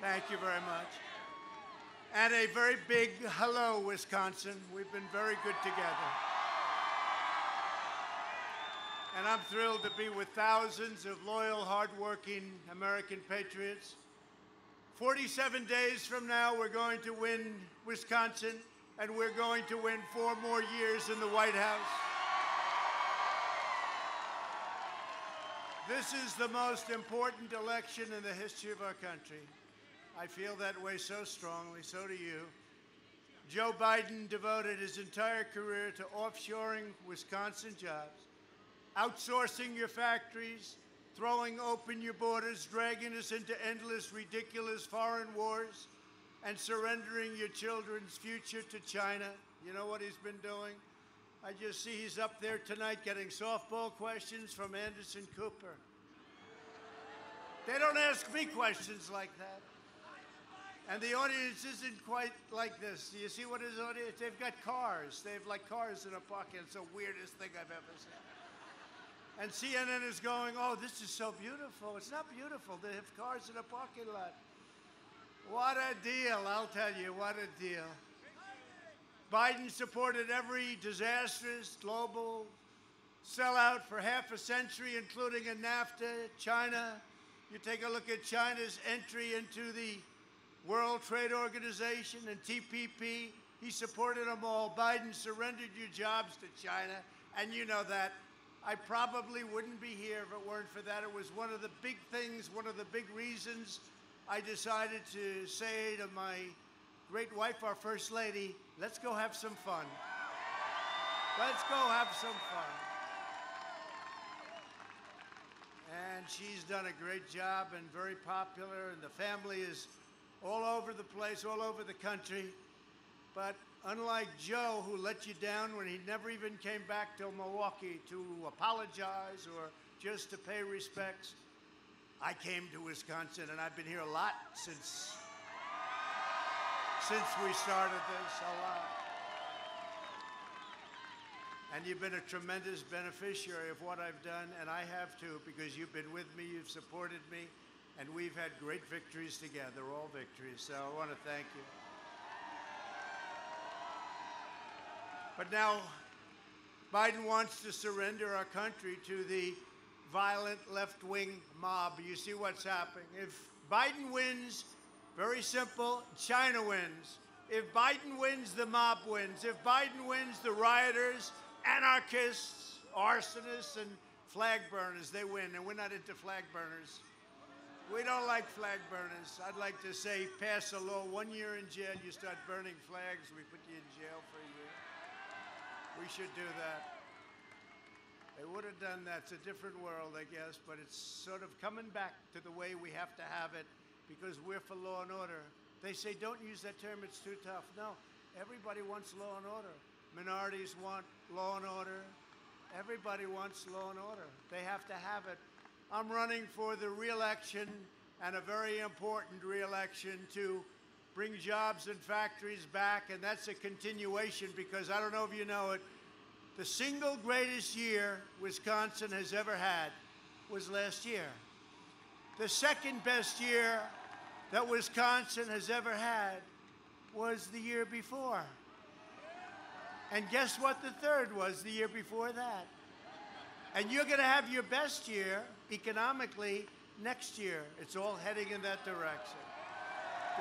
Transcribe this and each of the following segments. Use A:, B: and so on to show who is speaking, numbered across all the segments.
A: Thank you very much. And a very big hello, Wisconsin. We've been very good together. And I'm thrilled to be with thousands of loyal, hardworking American patriots. 47 days from now, we're going to win Wisconsin, and we're going to win 4 more years in the White House. This is the most important election in the history of our country. I feel that way so strongly, so do you. Joe Biden devoted his entire career to offshoring Wisconsin jobs, outsourcing your factories, throwing open your borders, dragging us into endless, ridiculous foreign wars, and surrendering your children's future to China. You know what he's been doing? I just see he's up there tonight getting softball questions from Anderson Cooper. They don't ask me questions like that. And the audience isn't quite like this. Do you see what his audience? They've got cars. They have like cars in a pocket. It's the weirdest thing I've ever seen. And CNN is going, oh, this is so beautiful. It's not beautiful. They have cars in a parking lot. What a deal, I'll tell you, what a deal. Biden supported every disastrous global sellout for half a century, including in NAFTA, China. You take a look at China's entry into the World Trade Organization and TPP. He supported them all. Biden surrendered your jobs to China, and you know that. I probably wouldn't be here if it weren't for that. It was one of the big things, one of the big reasons I decided to say to my great wife, our First Lady, let's go have some fun. Let's go have some fun. And she's done a great job and very popular, and the family is all over the place, all over the country. But unlike Joe, who let you down when he never even came back to Milwaukee to apologize or just to pay respects, I came to Wisconsin, and I've been here a lot since we started this, a lot. And you've been a tremendous beneficiary of what I've done, and I have too, because you've been with me, you've supported me, and we've had great victories together, all victories, so I want to thank you. But now, Biden wants to surrender our country to the violent left-wing mob. You see what's happening. If Biden wins, very simple, China wins. If Biden wins, the mob wins. If Biden wins, the rioters, anarchists, arsonists, and flag burners, they win. And we're not into flag burners. We don't like flag burners. I'd like to say pass a law, 1 year in jail, you start burning flags, we put you in jail for a year. We should do that. They would have done that. It's a different world, I guess, but it's sort of coming back to the way we have to have it because we're for law and order. They say, don't use that term, it's too tough. No, everybody wants law and order. Minorities want law and order. Everybody wants law and order. They have to have it. I'm running for the re-election, and a very important re-election, to bring jobs and factories back, and that's a continuation because I don't know if you know it, the single greatest year Wisconsin has ever had was last year. The second best year that Wisconsin has ever had was the year before. And guess what the third was the year before that? And you're going to have your best year economically next year. It's all heading in that direction.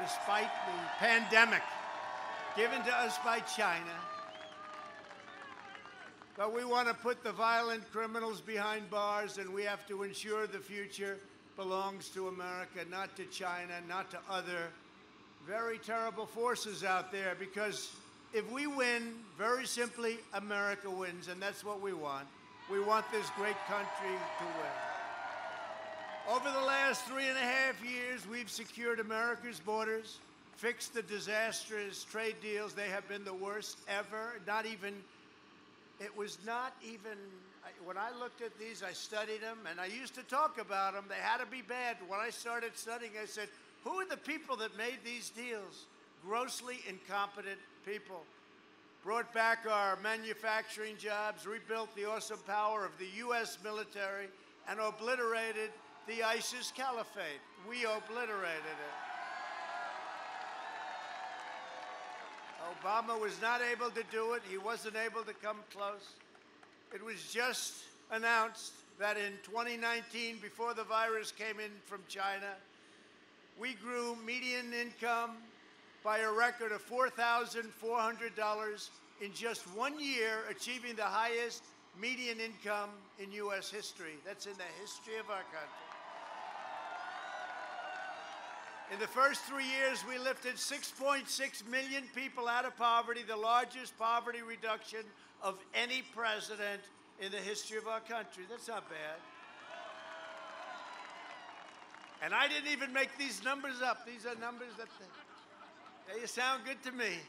A: Despite the pandemic given to us by China. But we want to put the violent criminals behind bars, and we have to ensure the future belongs to America, not to China, not to other very terrible forces out there. Because if we win, very simply, America wins, and that's what we want. We want this great country to win. Over the last 3.5 years, we've secured America's borders, fixed the disastrous trade deals. They have been the worst ever. When I looked at these, I studied them, and I used to talk about them. They had to be bad. When I started studying, I said, who are the people that made these deals? Grossly incompetent people. Brought back our manufacturing jobs, rebuilt the awesome power of the U.S. military, and obliterated the ISIS caliphate. We obliterated it. Obama was not able to do it. He wasn't able to come close. It was just announced that in 2019, before the virus came in from China, we grew median income by a record of $4,400 in just 1 year, achieving the highest median income in U.S. history. That's in the history of our country. In the first 3 years, we lifted 6.6 million people out of poverty, the largest poverty reduction of any president in the history of our country. That's not bad. And I didn't even make these numbers up. These are numbers that they sound good to me.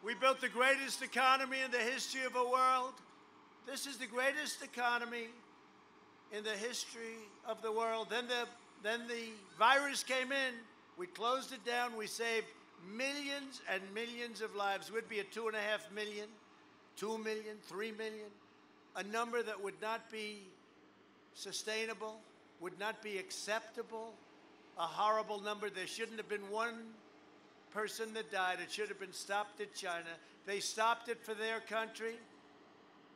A: We built the greatest economy in the history of the world. This is the greatest economy in the history of the world. Then the virus came in. We closed it down. We saved millions and millions of lives. We'd be at 2.5 million, 2 million, 3 million, a number that would not be sustainable, would not be acceptable, a horrible number. There shouldn't have been one person that died. It should have been stopped at China. They stopped it for their country,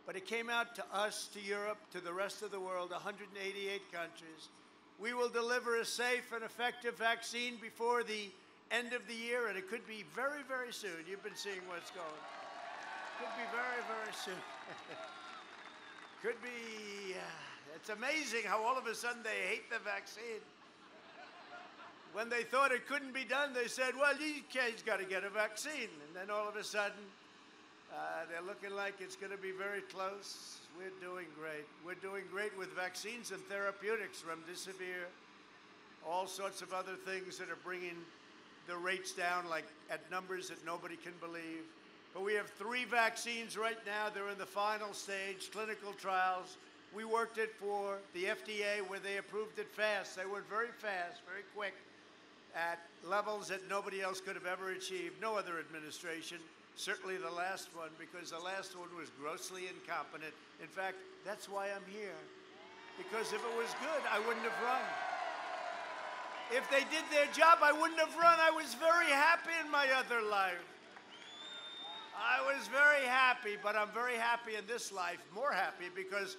A: but it came out to us, to Europe, to the rest of the world, 188 countries. We will deliver a safe and effective vaccine before the end of the year, and it could be very, very soon. You've been seeing what's going. Could be very, very soon. Could be, it's amazing how all of a sudden they hate the vaccine. When they thought it couldn't be done, they said, well, you kids got to get a vaccine. And then all of a sudden, they're looking like it's going to be very close. We're doing great. We're doing great with vaccines and therapeutics, remdesivir, all sorts of other things that are bringing the rates down, like at numbers that nobody can believe. But we have 3 vaccines right now. They're in the final stage, clinical trials. We worked it for the FDA where they approved it fast. They went very fast, very quick, at levels that nobody else could have ever achieved, no other administration, certainly the last one, because the last one was grossly incompetent. In fact, that's why I'm here, because if it was good, I wouldn't have run. If they did their job, I wouldn't have run. I was very happy in my other life. I was very happy, but I'm very happy in this life, more happy, because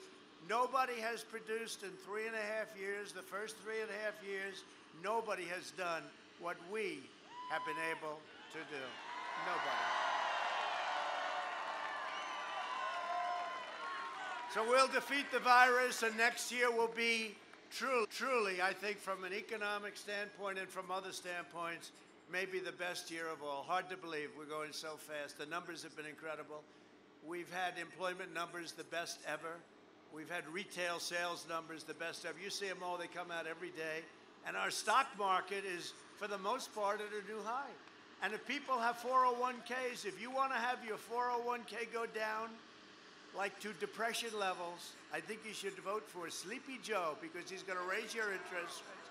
A: nobody has produced in 3.5 years, the first 3.5 years, nobody has done what we have been able to do. Nobody. So we'll defeat the virus, and next year will be truly, I think, from an economic standpoint and from other standpoints, maybe the best year of all. Hard to believe we're going so fast. The numbers have been incredible. We've had employment numbers the best ever. We've had retail sales numbers the best ever. You see them all. They come out every day. And our stock market is, for the most part, at a new high. And if people have 401ks, if you want to have your 401k go down like to depression levels, I think you should vote for Sleepy Joe, because he's going to raise your interest rates.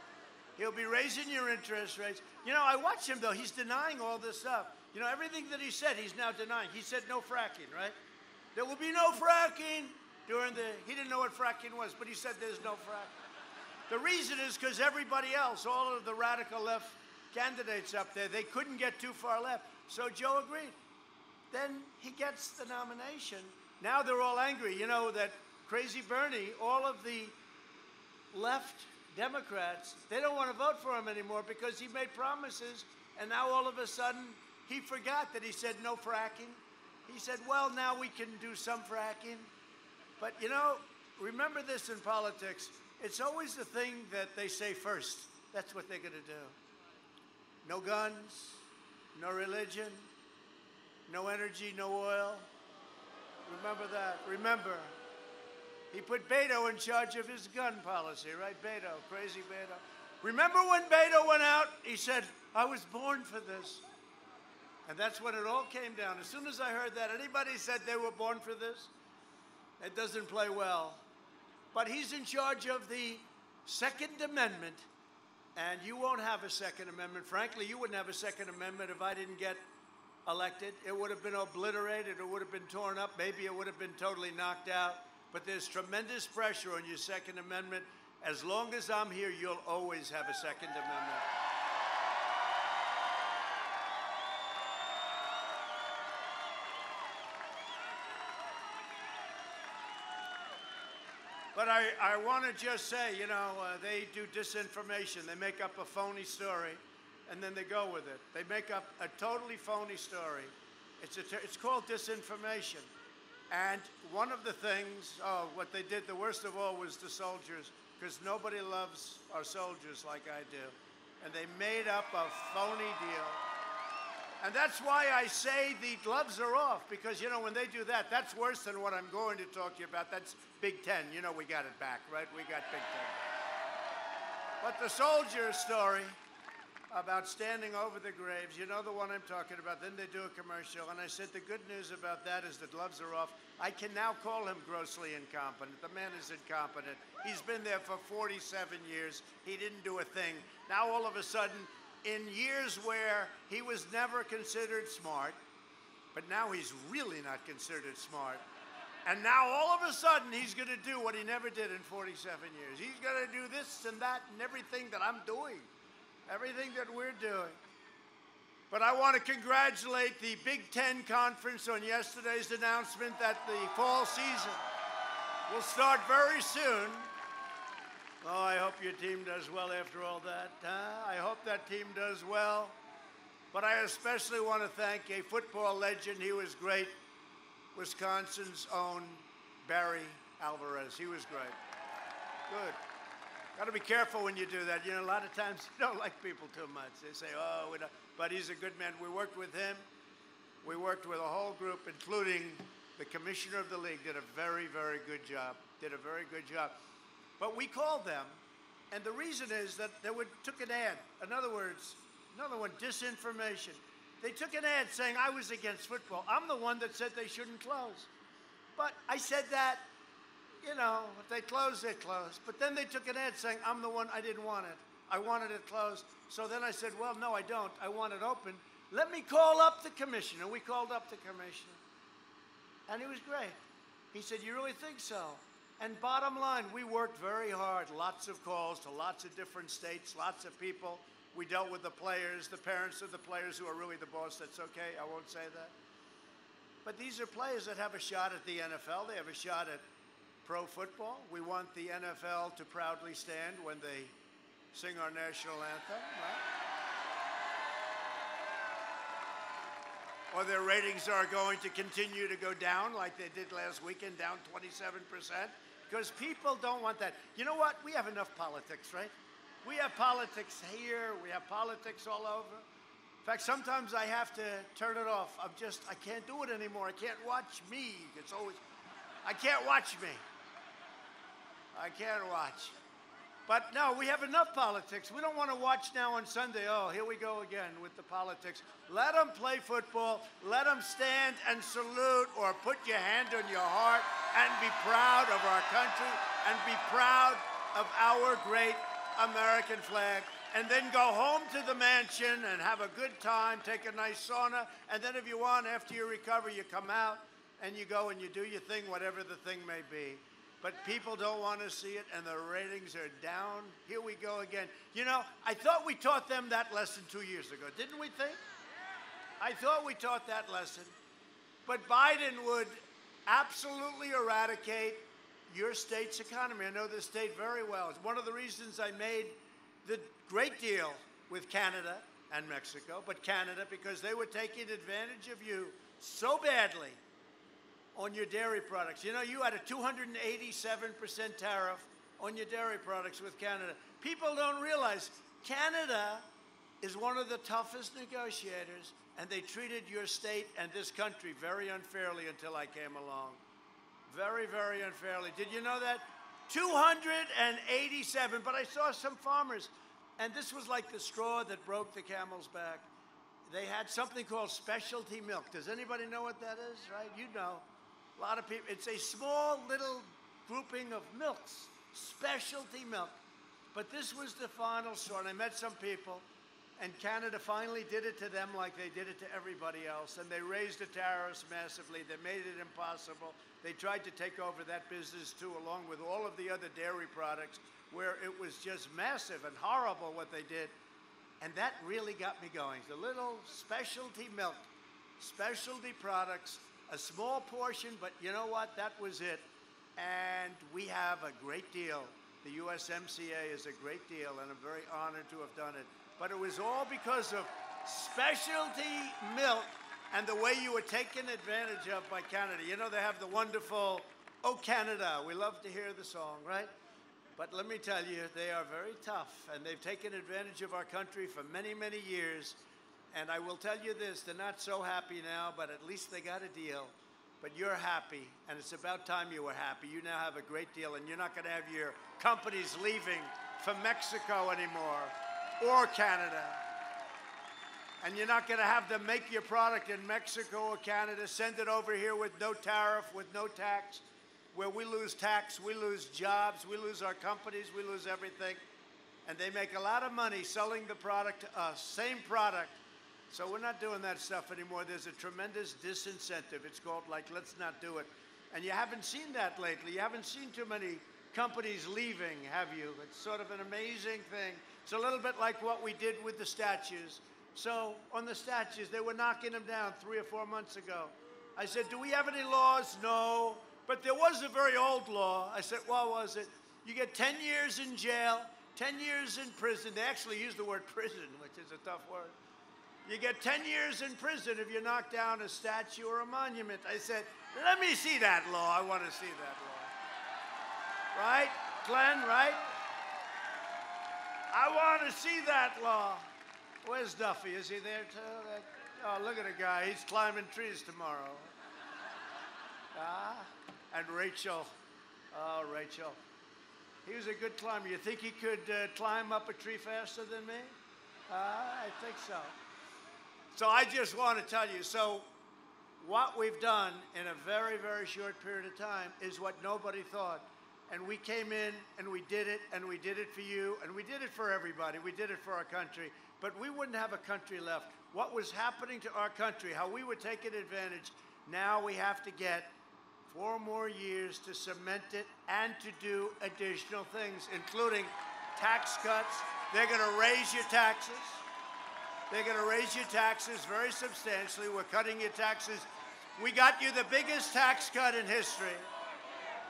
A: He'll be raising your interest rates. You know, I watch him, though. He's denying all this stuff. You know, everything that he said, he's now denying. He said no fracking, right? There will be no fracking. He didn't know what fracking was, but he said there's no fracking. The reason is because everybody else, all of the radical left candidates up there, they couldn't get too far left. So Joe agreed. Then he gets the nomination. Now they're all angry. You know that Crazy Bernie, all of the left Democrats, they don't want to vote for him anymore because he made promises, and now all of a sudden he forgot that he said no fracking. He said, well, now we can do some fracking. But, you know, remember this in politics. It's always the thing that they say first. That's what they're going to do. No guns, no religion, no energy, no oil. Remember that. Remember, he put Beto in charge of his gun policy, right? Beto, crazy Beto. Remember when Beto went out, he said, I was born for this. And that's when it all came down. As soon as I heard that, anybody said they were born for this, it doesn't play well. But he's in charge of the Second Amendment, and you won't have a Second Amendment. Frankly, you wouldn't have a Second Amendment if I didn't get elected. It would have been obliterated. It would have been torn up. Maybe it would have been totally knocked out. But there's tremendous pressure on your Second Amendment. As long as I'm here, you'll always have a Second Amendment. But I want to just say, you know, they do disinformation. They make up a phony story, and then they go with it. They make up a totally phony story. It's called disinformation. And one of the things, what they did, the worst of all, was the soldiers, because nobody loves our soldiers like I do. And they made up a phony deal. And that's why I say the gloves are off, because, you know, when they do that, that's worse than what I'm going to talk to you about. That's Big Ten. You know, we got it back, right? We got Big Ten. But the soldier story about standing over the graves, you know the one I'm talking about. Then they do a commercial, and I said the good news about that is the gloves are off. I can now call him grossly incompetent. The man is incompetent. He's been there for 47 years. He didn't do a thing. Now all of a sudden, in years where he was never considered smart, but now he's really not considered smart. And now all of a sudden he's going to do what he never did in 47 years. He's going to do this and that and everything that I'm doing. Everything that we're doing. But I want to congratulate the Big Ten Conference on yesterday's announcement that the fall season will start very soon. Oh, I hope your team does well after all that. I hope that team does well. But I especially want to thank a football legend. He was great. Wisconsin's own Barry Alvarez. He was great. Good. Got to be careful when you do that. You know, a lot of times you don't like people too much. They say, oh, we don't. But he's a good man. We worked with him. We worked with a whole group, including the commissioner of the league. Did a very, very good job. Did a very good job. But we called them, and the reason is that they took an ad. In other words, another one, disinformation. They took an ad saying I was against football. I'm the one that said they shouldn't close. But I said that, you know, if they close, they close. But then they took an ad saying I'm the one, I didn't want it. I wanted it closed. So then I said, well, no, I don't. I want it open. Let me call up the commissioner. We called up the commissioner. And he was great. He said, you really think so? And bottom line, we worked very hard. Lots of calls to lots of different states, lots of people. We dealt with the players, the parents of the players who are really the boss. That's okay. I won't say that. But these are players that have a shot at the NFL. They have a shot at pro football. We want the NFL to proudly stand when they sing our national anthem, right? Or their ratings are going to continue to go down like they did last weekend, down 27%. Because people don't want that. You know what? We have enough politics, right? We have politics here. We have politics all over. In fact, sometimes I have to turn it off. I can't do it anymore. I can't watch me. It's always, I can't watch me. I can't watch. But no, we have enough politics. We don't want to watch now on Sunday. Oh, here we go again with the politics. Let them play football. Let them stand and salute or put your hand on your heart and be proud of our country and be proud of our great American flag. And then go home to the mansion and have a good time, take a nice sauna. And then if you want, after you recover, you come out and you go and you do your thing, whatever the thing may be. But people don't want to see it, and the ratings are down. Here we go again. You know, I thought we taught them that lesson 2 years ago. Didn't we think? I thought we taught that lesson. But Biden would absolutely eradicate your state's economy. I know this state very well. It's one of the reasons I made the great deal with Canada and Mexico, but Canada, because they were taking advantage of you so badly on your dairy products. You know, you had a 287% tariff on your dairy products with Canada. People don't realize Canada is one of the toughest negotiators, and they treated your state and this country very unfairly until I came along. Very, very unfairly. Did you know that? 287, but I saw some farmers, and this was like the straw that broke the camel's back. They had something called specialty milk. Does anybody know what that is, right? You know. A lot of people, it's a small little grouping of milks, specialty milk. But this was the final straw, and I met some people, and Canada finally did it to them like they did it to everybody else, and they raised the tariffs massively. They made it impossible. They tried to take over that business, too, along with all of the other dairy products, where it was just massive and horrible what they did. And that really got me going. The little specialty milk, specialty products, a small portion, but you know what? That was it. and we have a great deal. The USMCA is a great deal, and I'm very honored to have done it. But it was all because of specialty milk and the way you were taken advantage of by Canada. You know, they have the wonderful, "Oh, Canada." We love to hear the song, right? But let me tell you, they are very tough, and they've taken advantage of our country for many, many years. And I will tell you this, they're not so happy now, but at least they got a deal. But you're happy, and it's about time you were happy. You now have a great deal, and you're not going to have your companies leaving for Mexico anymore or Canada. And you're not going to have them make your product in Mexico or Canada, send it over here with no tariff, with no tax, where we lose tax, we lose jobs, we lose our companies, we lose everything. And they make a lot of money selling the product to us, same product. So we're not doing that stuff anymore. There's a tremendous disincentive. It's called, like, let's not do it. And you haven't seen that lately. You haven't seen too many companies leaving, have you? It's sort of an amazing thing. It's a little bit like what we did with the statues. So on the statues, they were knocking them down 3 or 4 months ago. I said, do we have any laws? No. But there was a very old law. I said, what was it? You get 10 years in jail, 10 years in prison. They actually use the word prison, which is a tough word. You get 10 years in prison if you knock down a statue or a monument. I said, let me see that law. I want to see that law. Right, Glenn, right? I want to see that law. Where's Duffy? Is he there too? Oh, look at the guy. He's climbing trees tomorrow. And Rachel. Oh, Rachel. He was a good climber. You think he could climb up a tree faster than me? I think so. So I just want to tell you, so what we've done in a very, very short period of time is what nobody thought. And we came in and we did it, and we did it for you, and we did it for everybody. We did it for our country. But we wouldn't have a country left. What was happening to our country, how we were taking advantage, now we have to get 4 more years to cement it and to do additional things, including tax cuts. They're going to raise your taxes. They're going to raise your taxes very substantially. We're cutting your taxes. We got you the biggest tax cut in history,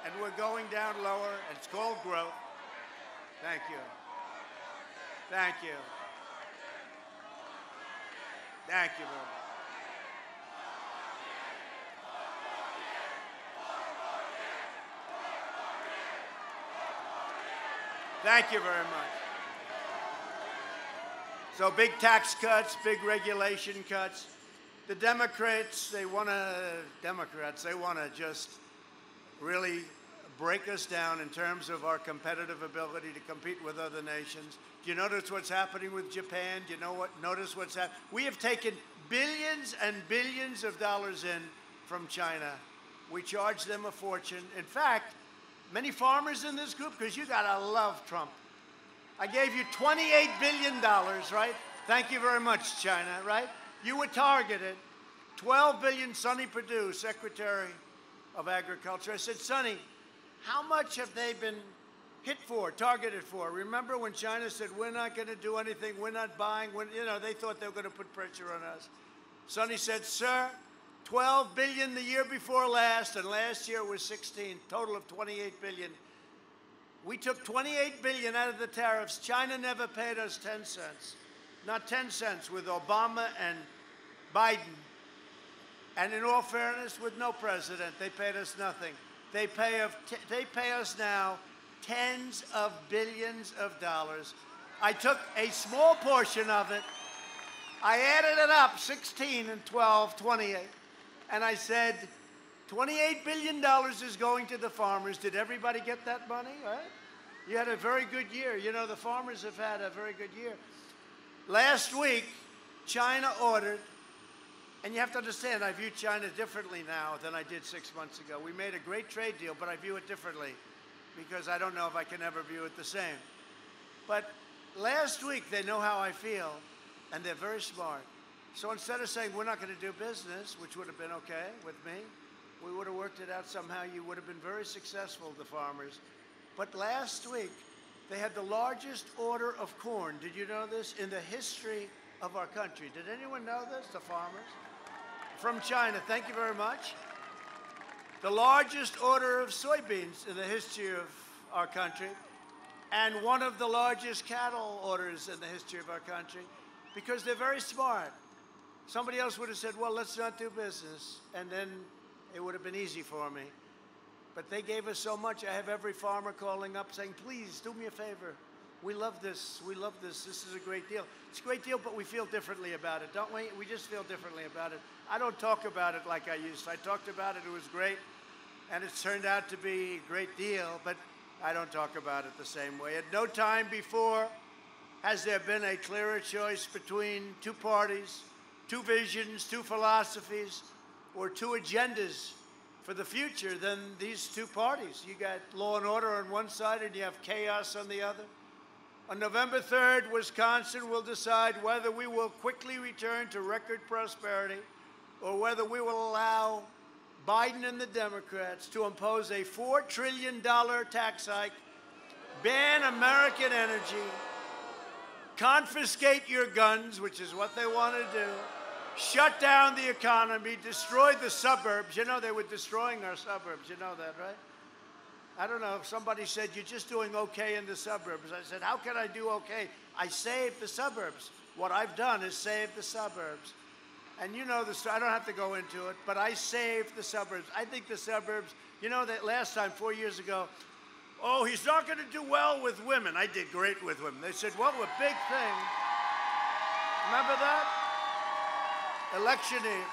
A: and we're going down lower, and it's called growth. Thank you. Thank you. Thank you very much. Thank you very much. So big tax cuts, big regulation cuts. The Democrats, they want to just really break us down in terms of our competitive ability to compete with other nations. Do you notice what's happening with Japan? Do you notice what's happening? We have taken billions and billions of dollars in from China. We charge them a fortune. In fact, many farmers in this group, because you gotta love Trump. I gave you $28 billion, right? Thank you very much, China, right? You were targeted. $12 billion, Sonny Perdue, Secretary of Agriculture. I said, Sonny, how much have they been hit for, targeted for? Remember when China said, we're not going to do anything, we're not buying, they thought they were going to put pressure on us. Sonny said, sir, $12 billion the year before last, and last year was 16, total of $28 billion. We took $28 billion out of the tariffs. China never paid us 10 cents. Not 10 cents with Obama and Biden. And in all fairness, with no president, they paid us nothing. They pay us now tens of billions of dollars. I took a small portion of it. I added it up, 16 and 12, 28. And I said, $28 billion is going to the farmers. Did everybody get that money, right? You had a very good year. You know, the farmers have had a very good year. Last week, China ordered, and you have to understand, I view China differently now than I did 6 months ago. We made a great trade deal, but I view it differently because I don't know if I can ever view it the same. But last week, they know how I feel, and they're very smart. So instead of saying, we're not going to do business, which would have been okay with me, we would have worked it out somehow. You would have been very successful, the farmers. But last week, they had the largest order of corn, did you know this, in the history of our country. Did anyone know this, the farmers? From China, thank you very much. the largest order of soybeans in the history of our country, and one of the largest cattle orders in the history of our country, because they're very smart. Somebody else would have said, well, let's not do business, and then it would have been easy for me. But they gave us so much. I have every farmer calling up saying, please, do me a favor. We love this. We love this. This is a great deal. It's a great deal, but we feel differently about it, don't we? We just feel differently about it. I don't talk about it like I used to. I talked about it. It was great, and it's turned out to be a great deal, but I don't talk about it the same way. At no time before has there been a clearer choice between two parties, two visions, two philosophies, or two agendas for the future than these two parties. You got law and order on one side, and you have chaos on the other. On November 3rd, Wisconsin will decide whether we will quickly return to record prosperity or whether we will allow Biden and the Democrats to impose a $4 trillion tax hike, ban American energy, confiscate your guns, which is what they want to do, shut down the economy, destroy the suburbs. You know, they were destroying our suburbs. You know that, right? I don't know. Somebody said, you're just doing okay in the suburbs. I said, how can I do okay? I saved the suburbs. What I've done is save the suburbs. And you know this, I don't have to go into it, but I saved the suburbs. I think the suburbs, you know that last time, 4 years ago, oh, he's not going to do well with women. I did great with women. They said, well, a big thing. Remember that? Election year.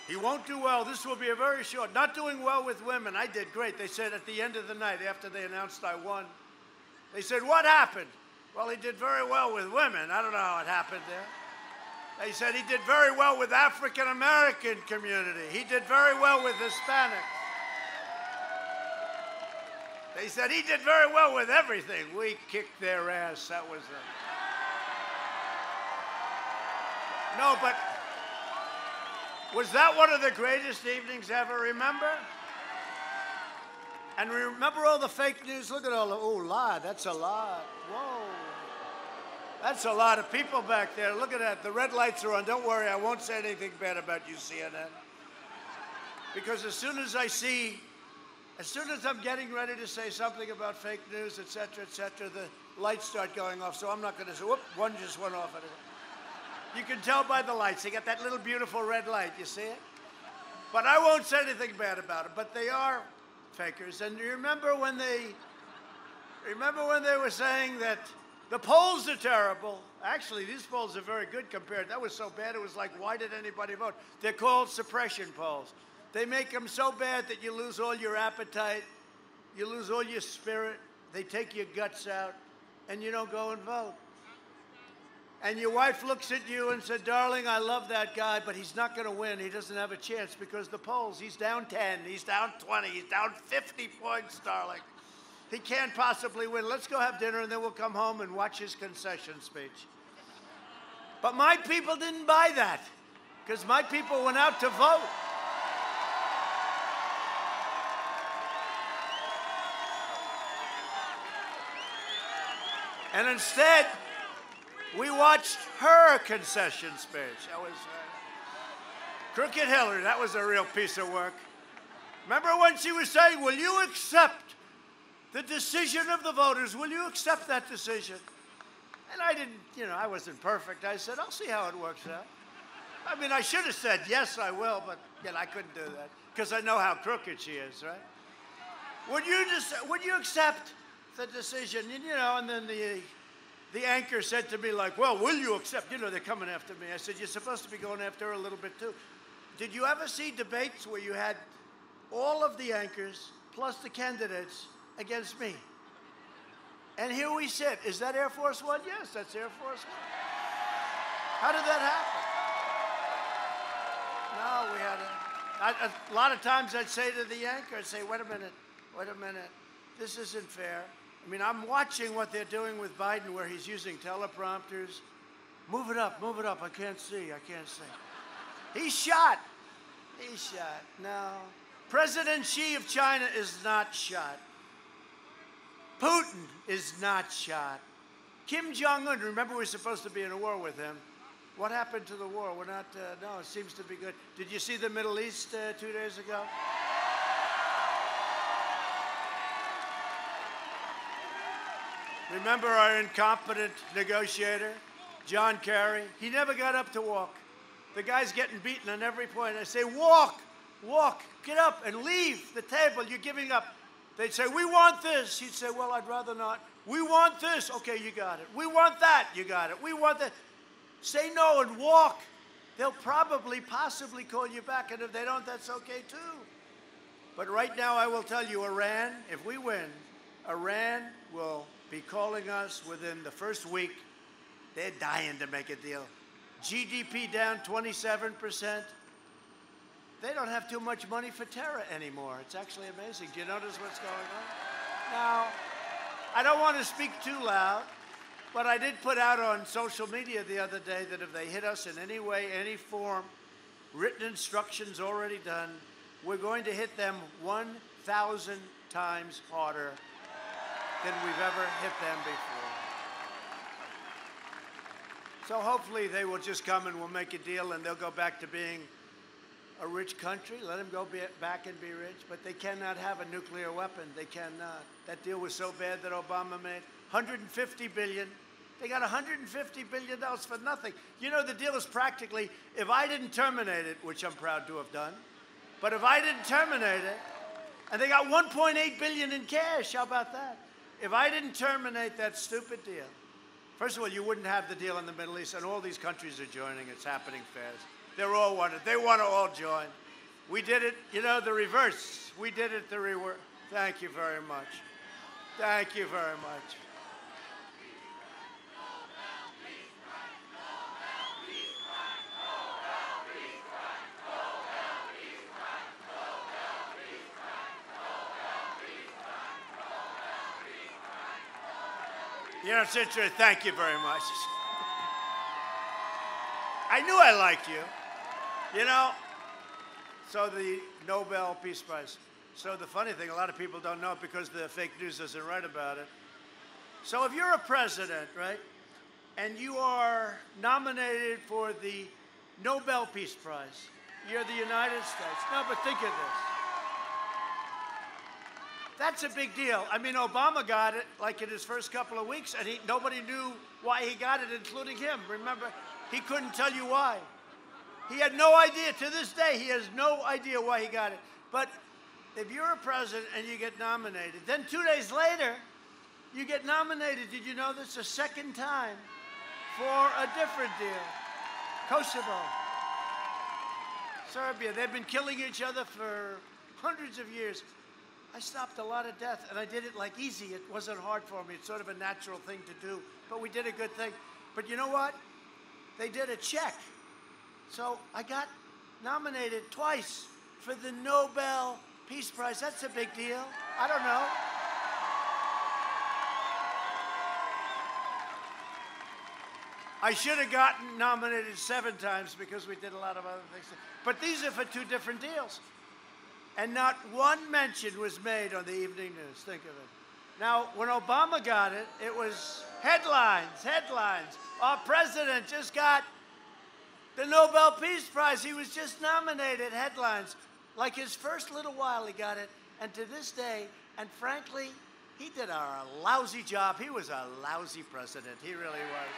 A: He won't do well. This will be a very short. Not doing well with women. I did great. They said at the end of the night, after they announced I won, they said, what happened? Well, he did very well with women. I don't know how it happened there. They said he did very well with African-American community. He did very well with Hispanics. They said he did very well with everything. We kicked their ass. That was it. No, but was that one of the greatest evenings ever, remember? And remember all the fake news? Look at all the, oh, lot, that's a lot. Whoa. That's a lot of people back there. Look at that. The red lights are on. Don't worry, I won't say anything bad about you, CNN. Because as soon as I'm getting ready to say something about fake news, et cetera, the lights start going off. So I'm not going to say, whoop, one just went off. You can tell by the lights. They got that little beautiful red light. You see it? But I won't say anything bad about it. But they are fakers. And you remember when they were saying that the polls are terrible? Actually, these polls are very good compared. That was so bad, it was like, why did anybody vote? They're called suppression polls. They make them so bad that you lose all your appetite, you lose all your spirit, they take your guts out, and you don't go and vote. And your wife looks at you and said, darling, I love that guy, but he's not going to win. He doesn't have a chance because the polls, he's down 10, he's down 20, he's down 50 points, darling. He can't possibly win. Let's go have dinner, and then we'll come home and watch his concession speech. But my people didn't buy that because my people went out to vote. And instead, we watched her concession speech. That was Crooked Hillary. That was a real piece of work. Remember when she was saying, will you accept the decision of the voters? Will you accept that decision? And I didn't, you know, I wasn't perfect. I said, I'll see how it works out. I mean, I should have said, yes, I will, but you know, I couldn't do that because I know how crooked she is, right? Would you accept the decision? You know, and then the anchor said to me, like, well, will you accept? You know, they're coming after me. I said, you're supposed to be going after her a little bit, too. Did you ever see debates where you had all of the anchors plus the candidates against me? And here we sit. Is that Air Force One? Yes, that's Air Force One. How did that happen? No, we had a lot of times I'd say to the anchor, I'd say, wait a minute. This isn't fair. I mean, I'm watching what they're doing with Biden where he's using teleprompters. Move it up, I can't see. He's shot. No. President Xi of China is not shot. Putin is not shot. Kim Jong-un, remember we're supposed to be in a war with him. What happened to the war? We're not, no, it seems to be good. Did you see the Middle East 2 days ago? Remember our incompetent negotiator, John Kerry? He never got up to walk. The guy's getting beaten on every point. I say, walk, walk, get up and leave the table. You're giving up. They'd say, we want this. He'd say, well, I'd rather not. We want this. Okay, you got it. We want that. You got it. We want that. Say no and walk. They'll probably, possibly call you back. And if they don't, that's okay, too. But right now, I will tell you, Iran, if we win, Iran will be calling us within the first week. They're dying to make a deal. GDP down 27%. They don't have too much money for terror anymore. It's actually amazing. Do you notice what's going on? Now, I don't want to speak too loud, but I did put out on social media the other day that if they hit us in any way, any form, written instructions already done, we're going to hit them 1,000 times harder than we've ever hit them before. So hopefully they will just come and we'll make a deal and they'll go back to being a rich country. Let them go back and be rich, but they cannot have a nuclear weapon. They cannot. That deal was so bad that Obama made $150 billion. They got $150 billion for nothing. You know, the deal is practically, if I didn't terminate it, which I'm proud to have done, but if I didn't terminate it, and they got $1.8 billion in cash, how about that? If I didn't terminate that stupid deal, first of all, you wouldn't have the deal in the Middle East, and all these countries are joining. It's happening fast. They're all wanted. They want to all join. We did it, you know, the reverse. We did it the reverse. Thank you very much. Thank you very much. You know, it's interesting. Thank you very much. I knew I liked you. You know, so the Nobel Peace Prize. So the funny thing, a lot of people don't know it because the fake news doesn't write about it. So if you're a president, right, and you are nominated for the Nobel Peace Prize, you're the United States. No, but think of this. That's a big deal. I mean, Obama got it like in his first couple of weeks, and nobody knew why he got it, including him. Remember, he couldn't tell you why. He had no idea. To this day, he has no idea why he got it. But if you're a president and you get nominated, then 2 days later, you get nominated. Did you know this? A second time for a different deal. Kosovo. Serbia. They've been killing each other for hundreds of years. I stopped a lot of death, and I did it like easy. It wasn't hard for me. It's sort of a natural thing to do, but we did a good thing. But you know what? They did a check. So I got nominated twice for the Nobel Peace Prize. That's a big deal. I don't know. I should have gotten nominated 7 times because we did a lot of other things. But these are for 2 different deals. And not one mention was made on the evening news. Think of it. Now, when Obama got it, it was headlines, headlines. Our president just got the Nobel Peace Prize. He was just nominated, headlines. Like his first little while, he got it. And to this day, and frankly, he did a lousy job. He was a lousy president. He really was.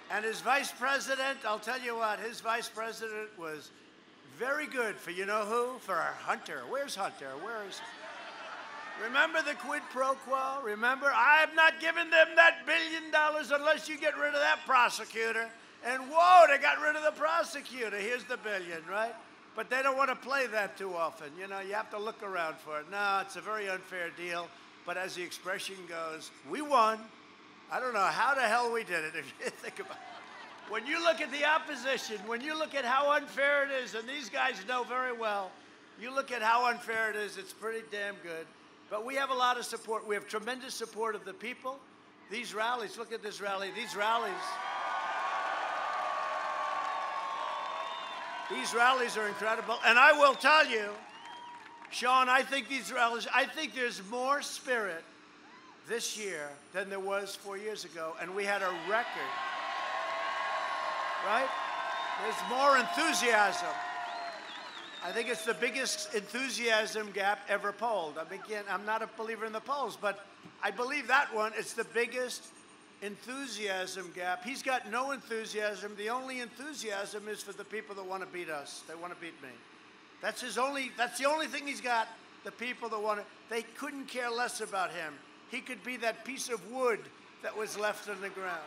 A: And his vice president, I'll tell you what, his vice president was very good for you know who? For Hunter. Where's Hunter? Where's... Remember the quid pro quo? Remember? I'm not giving them that $1 billion unless you get rid of that prosecutor. And whoa, they got rid of the prosecutor. Here's the $1 billion, right? But they don't want to play that too often. You know, you have to look around for it. No, it's a very unfair deal. But as the expression goes, we won. I don't know how the hell we did it, if you think about it. When you look at the opposition, when you look at how unfair it is, and these guys know very well, you look at how unfair it is, it's pretty damn good. But we have a lot of support. We have tremendous support of the people. These rallies, look at this rally. These rallies are incredible. And I will tell you, Sean, I think these rallies, I think there's more spirit this year than there was 4 years ago. And we had a record. Right? There's more enthusiasm. I think it's the biggest enthusiasm gap ever polled. I mean, again, I'm not a believer in the polls, but I believe that one, it's the biggest enthusiasm gap. He's got no enthusiasm. The only enthusiasm is for the people that want to beat us. They want to beat me. That's the only thing he's got. The people that want to, they couldn't care less about him. He could be that piece of wood that was left on the ground.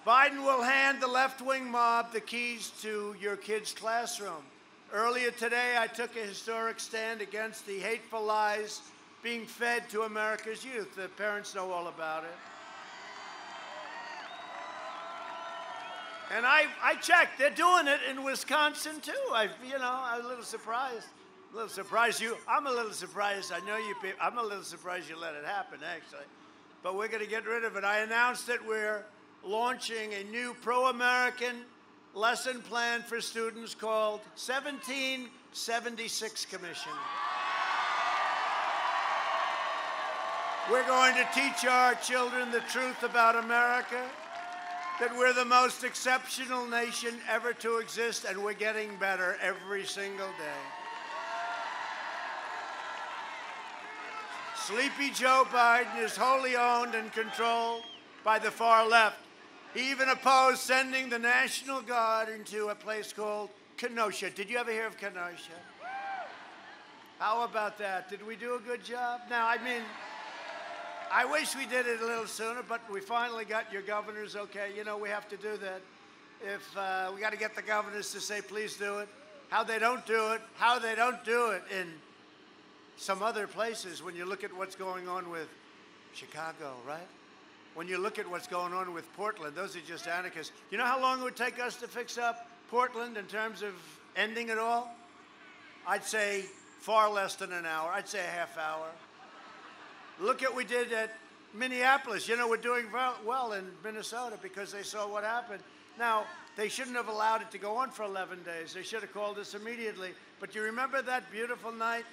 A: Biden will hand the left-wing mob the keys to your kid's classroom. Earlier today, I took a historic stand against the hateful lies being fed to America's youth. The parents know all about it. And I checked. They're doing it in Wisconsin, too. I'm a little surprised. I'm a little surprised I know you people. I'm a little surprised you let it happen, actually. But we're going to get rid of it. I announced that we're launching a new pro-American lesson plan for students called 1776 Commission. We're going to teach our children the truth about America, that we're the most exceptional nation ever to exist, and we're getting better every single day. Sleepy Joe Biden is wholly owned and controlled by the far left. He even opposed sending the National Guard into a place called Kenosha. Did you ever hear of Kenosha? How about that? Did we do a good job? Now, I mean, I wish we did it a little sooner, but we finally got your governors okay. You know, we have to do that. If we got to get the governors to say, please do it. How they don't do it in some other places when you look at what's going on with Chicago, right? When you look at what's going on with Portland, those are just anarchists. You know how long it would take us to fix up Portland in terms of ending it all? I'd say far less than an hour. I'd say a half hour. Look at what we did at Minneapolis. You know, we're doing well in Minnesota because they saw what happened. Now, they shouldn't have allowed it to go on for 11 days. They should have called us immediately. But you remember that beautiful night?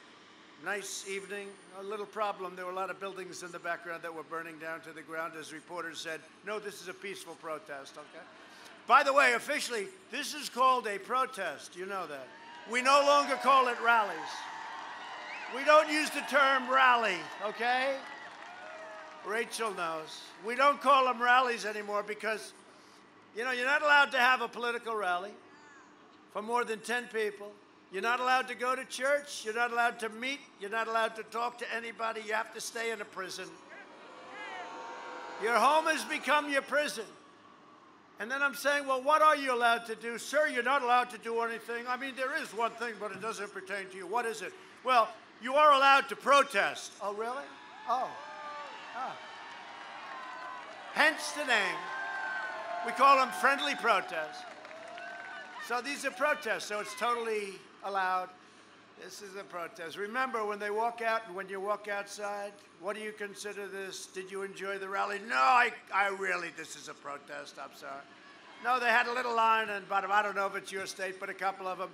A: Nice evening. A little problem. There were a lot of buildings in the background that were burning down to the ground. As reporters said, no, this is a peaceful protest, okay? By the way, officially, this is called a protest. You know that. We no longer call it rallies. We don't use the term rally, okay? Rachel knows. We don't call them rallies anymore because, you know, you're not allowed to have a political rally for more than 10 people. You're not allowed to go to church. You're not allowed to meet. You're not allowed to talk to anybody. You have to stay in a prison. Your home has become your prison. And then I'm saying, well, what are you allowed to do? Sir, you're not allowed to do anything. I mean, there is one thing, but it doesn't pertain to you. What is it? Well, you are allowed to protest. Oh, really? Oh. Hence the name. We call them friendly protests. So these are protests, so it's totally allowed. This is a protest. Remember, when they walk out and when you walk outside, what do you consider this? Did you enjoy the rally? No, I really, this is a protest, I'm sorry. No, they had a little line, and I don't know if it's your state, but a couple of them,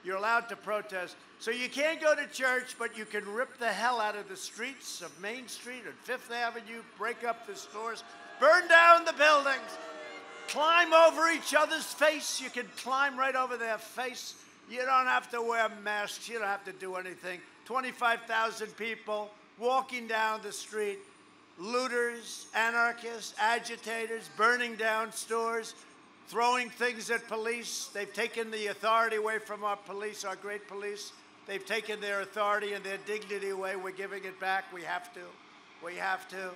A: you're allowed to protest. So you can't go to church, but you can rip the hell out of the streets of Main Street and Fifth Avenue, break up the stores, burn down the buildings, climb over each other's face. You can climb right over their face. You don't have to wear masks. You don't have to do anything. 25,000 people walking down the street, looters, anarchists, agitators, burning down stores, throwing things at police. They've taken the authority away from our police, our great police. They've taken their authority and their dignity away. We're giving it back. We have to. We have to.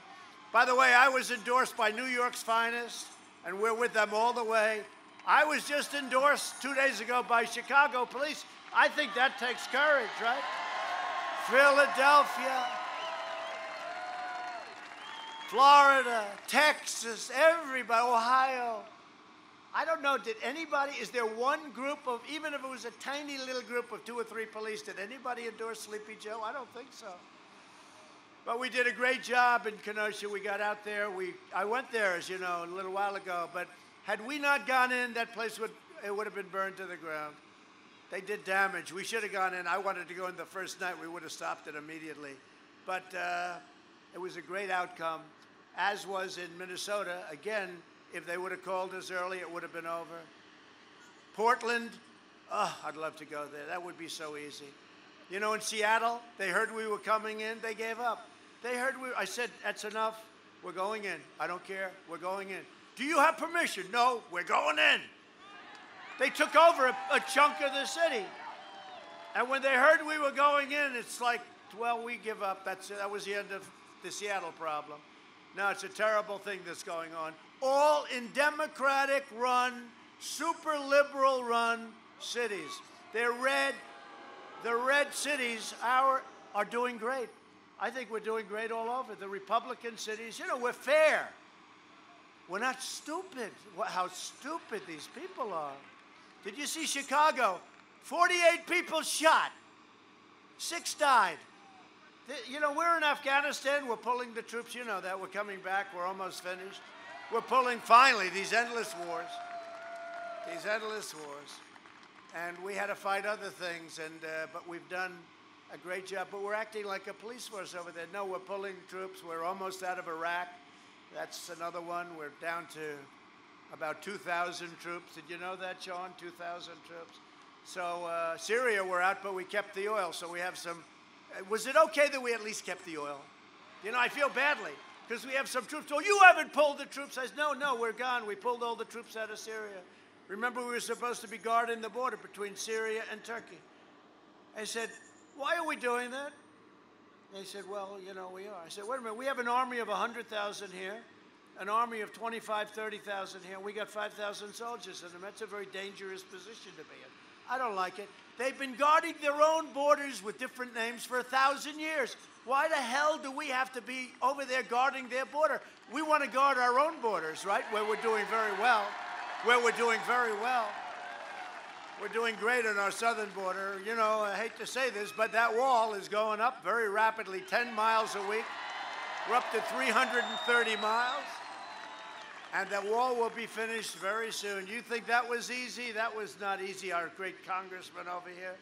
A: By the way, I was endorsed by New York's finest, and we're with them all the way. I was just endorsed 2 days ago by Chicago police. I think that takes courage, right? Philadelphia, Florida, Texas, everybody, Ohio. I don't know, is there one group of, even if it was a tiny little group of 2 or 3 police, did anybody endorse Sleepy Joe? I don't think so. But we did a great job in Kenosha. We got out there. I went there, as you know, a little while ago. But had we not gone in, that place would have been burned to the ground. They did damage. We should have gone in. I wanted to go in the first night. We would have stopped it immediately. But it was a great outcome, as was in Minnesota. Again, if they would have called us early, it would have been over. Portland, oh, I'd love to go there. That would be so easy. You know, in Seattle, they heard we were coming in. They gave up. They heard I said, that's enough. We're going in. I don't care. We're going in. Do you have permission? No, we're going in. They took over a chunk of the city. And when they heard we were going in, it's like, well, we give up. That was the end of the Seattle problem. Now it's a terrible thing that's going on. All in Democratic-run, super liberal-run cities. They're red. The red cities are doing great. I think we're doing great all over. The Republican cities, we're fair. We're not stupid. How stupid these people are. Did you see Chicago? 48 people shot. 6 died. We're in Afghanistan. We're pulling the troops. You know that. We're coming back. We're almost finished. We're pulling, finally, these endless wars. These endless wars. And we had to fight other things, but we've done a great job. But we're acting like a police force over there. No, we're pulling troops. We're almost out of Iraq. That's another one. We're down to about 2,000 troops. Did you know that, Sean? 2,000 troops. So Syria, we're out, but we kept the oil. So we have some. Was it okay that we at least kept the oil? I feel badly because we have some troops. Oh, you haven't pulled the troops. I said, no, we're gone. We pulled all the troops out of Syria. Remember, we were supposed to be guarding the border between Syria and Turkey. I said, why are we doing that? They said, well, we are. I said, wait a minute. We have an army of 100,000 here, an army of 25,000, 30,000 here. We got 5,000 soldiers in them. That's a very dangerous position to be in. I don't like it. They've been guarding their own borders with different names for 1,000 years. Why the hell do we have to be over there guarding their border? We want to guard our own borders, right, where we're doing very well. We're doing great on our southern border. I hate to say this, but that wall is going up very rapidly, 10 miles a week. We're up to 330 miles. And that wall will be finished very soon. You think that was easy? That was not easy, our great congressman over here.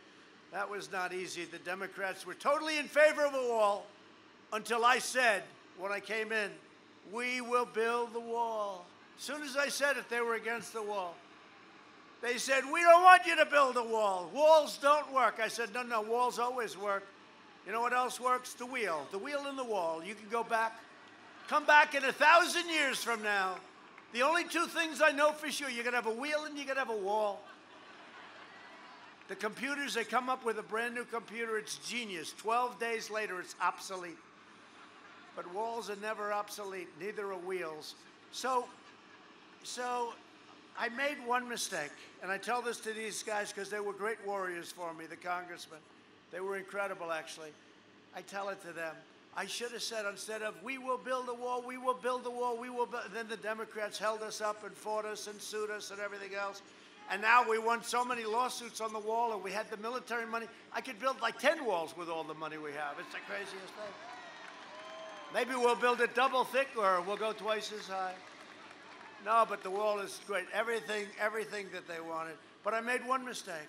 A: That was not easy. The Democrats were totally in favor of a wall until I said, when I came in, we will build the wall. As soon as I said it, they were against the wall. They said, we don't want you to build a wall. Walls don't work. I said, no, walls always work. You know what else works? The wheel in the wall. You can go back, come back in 1,000 years from now. The only 2 things I know for sure, you're going to have a wheel and you're going to have a wall. The computers, they come up with a brand new computer. It's genius. 12 days later, it's obsolete. But walls are never obsolete. Neither are wheels. So I made one mistake. And I tell this to these guys because they were great warriors for me, the congressmen. They were incredible, actually. I tell it to them. I should have said, instead of, we will build a wall, we will build a wall, we will build. Then the Democrats held us up and fought us and sued us and everything else. And now we won so many lawsuits on the wall, and we had the military money. I could build like 10 walls with all the money we have. It's the craziest thing. Maybe we'll build it double thick, or we'll go twice as high. No, but the wall is great. Everything that they wanted. But I made one mistake.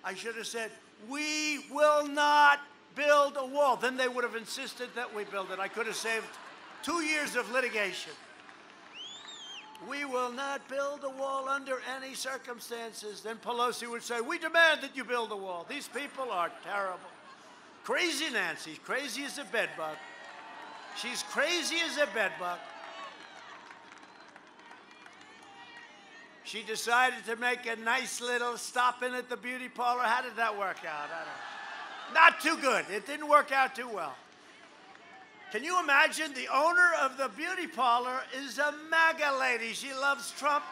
A: I should have said, we will not build a wall. Then they would have insisted that we build it. I could have saved 2 years of litigation. We will not build a wall under any circumstances. Then Pelosi would say, we demand that you build a wall. These people are terrible. Crazy Nancy, crazy as a bedbug. She's crazy as a bedbug. She decided to make a nice little stop in at the beauty parlor. How did that work out? I don't know. Not too good. It didn't work out too well. Can you imagine the owner of the beauty parlor is a MAGA lady? She loves Trump.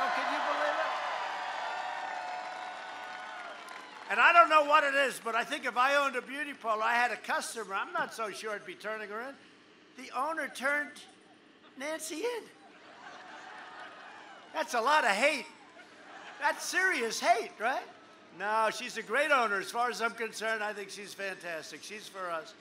A: Oh, can you believe it? And I don't know what it is, but I think if I owned a beauty parlor, I had a customer, I'm not so sure I'd be turning her in. The owner turned Nancy in. That's a lot of hate. That's serious hate, right? No, she's a great owner. As far as I'm concerned, I think she's fantastic. She's for us.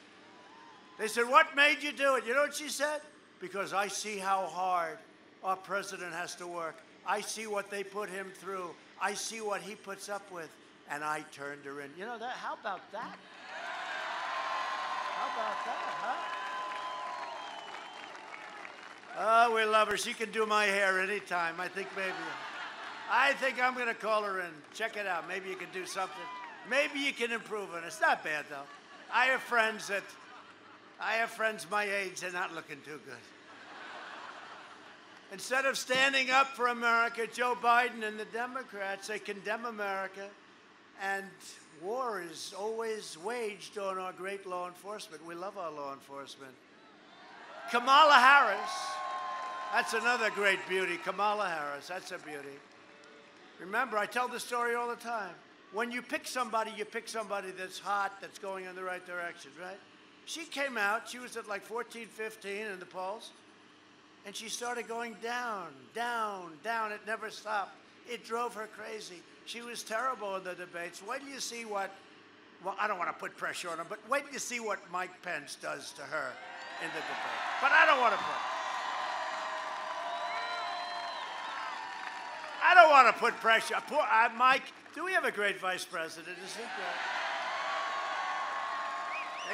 A: They said, what made you do it? You know what she said? Because I see how hard our president has to work. I see what they put him through. I see what he puts up with. And I turned her in. You know that? How about that? How about that, huh? Oh, we love her. She can do my hair anytime. I think I'm going to call her in. Check it out. Maybe you can do something. Maybe you can improve it. It's not bad, though. I have friends that I have friends my age, they're not looking too good. Instead of standing up for America, Joe Biden and the Democrats, they condemn America. And war is always waged on our great law enforcement. We love our law enforcement. Kamala Harris, that's another great beauty. Kamala Harris, that's a beauty. Remember, I tell this story all the time. When you pick somebody that's hot, that's going in the right direction, right? She came out, she was at like 14, 15 in the polls, and she started going down, down, down. It never stopped. It drove her crazy. She was terrible in the debates. Wait till you see what, well, I don't want to put pressure on her, but wait till you see what Mike Pence does to her in the debate. But I don't want to put pressure. Poor, Mike, do we have a great vice president? Is he great?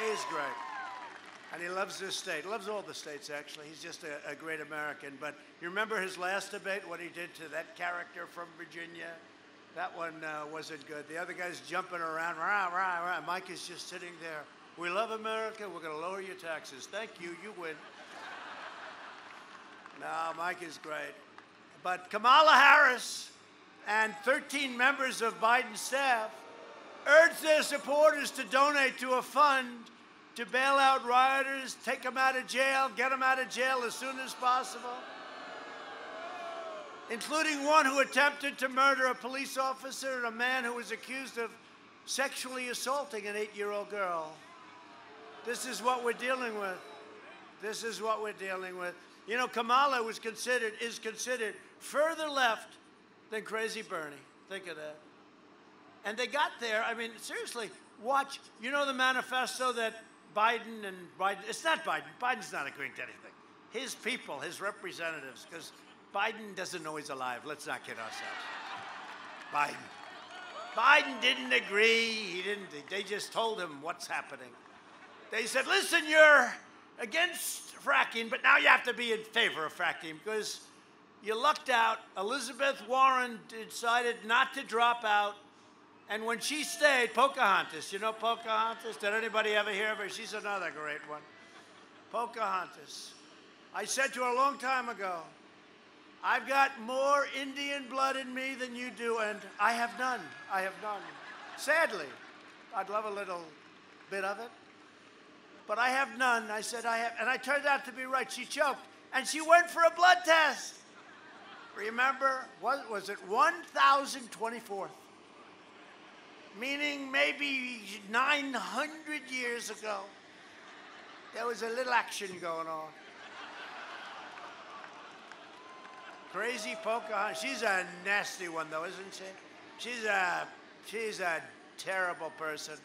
A: He's great. And he loves this state. Loves all the states, actually. He's just a great American. But you remember his last debate, what he did to that character from Virginia? That one wasn't good. The other guy's jumping around. Rah, rah, rah. Mike is just sitting there. We love America. We're going to lower your taxes. Thank you. You win. No, Mike is great. But Kamala Harris and 13 members of Biden's staff urged their supporters to donate to a fund to bail out rioters, take them out of jail, get them out of jail as soon as possible, including one who attempted to murder a police officer and a man who was accused of sexually assaulting an 8-year-old girl. This is what we're dealing with. This is what we're dealing with. You know, Kamala is considered further left than Crazy Bernie. Think of that. And they got there. I mean, seriously, watch. You know the manifesto that Biden, it's not Biden. Biden's not agreeing to anything. His people, his representatives, because Biden doesn't know he's alive. Let's not kid ourselves. Biden didn't agree. They just told him what's happening. They said, listen, you're against fracking, but now you have to be in favor of fracking because you lucked out. Elizabeth Warren decided not to drop out. And when she stayed, Pocahontas, you know Pocahontas? Did anybody ever hear of her? She's another great one. Pocahontas. I said to her a long time ago, I've got more Indian blood in me than you do, and I have none. I have none. Sadly, I'd love a little bit of it. But I have none. I said I have, and I turned out to be right. She choked, and she went for a blood test. Remember, what was it 1,024th? Meaning maybe 900 years ago, there was a little action going on. Crazy Pocahontas. She's a nasty one, though, isn't she? She's a terrible person.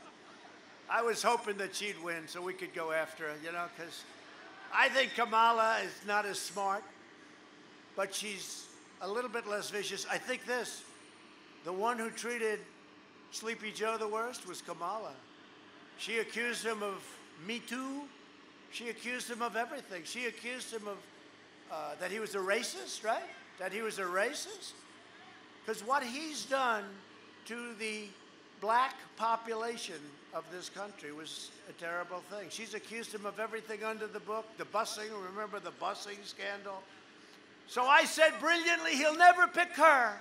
A: I was hoping that she'd win so we could go after her, you know, because I think Kamala is not as smart, but she's a little bit less vicious. I think the one who treated Sleepy Joe the worst was Kamala. She accused him of Me Too. She accused him of everything. She accused him of that he was a racist, right? That he was a racist. Because what he's done to the black population of this country was a terrible thing. She's accused him of everything under the book. The busing, remember the busing scandal? So I said brilliantly, he'll never pick her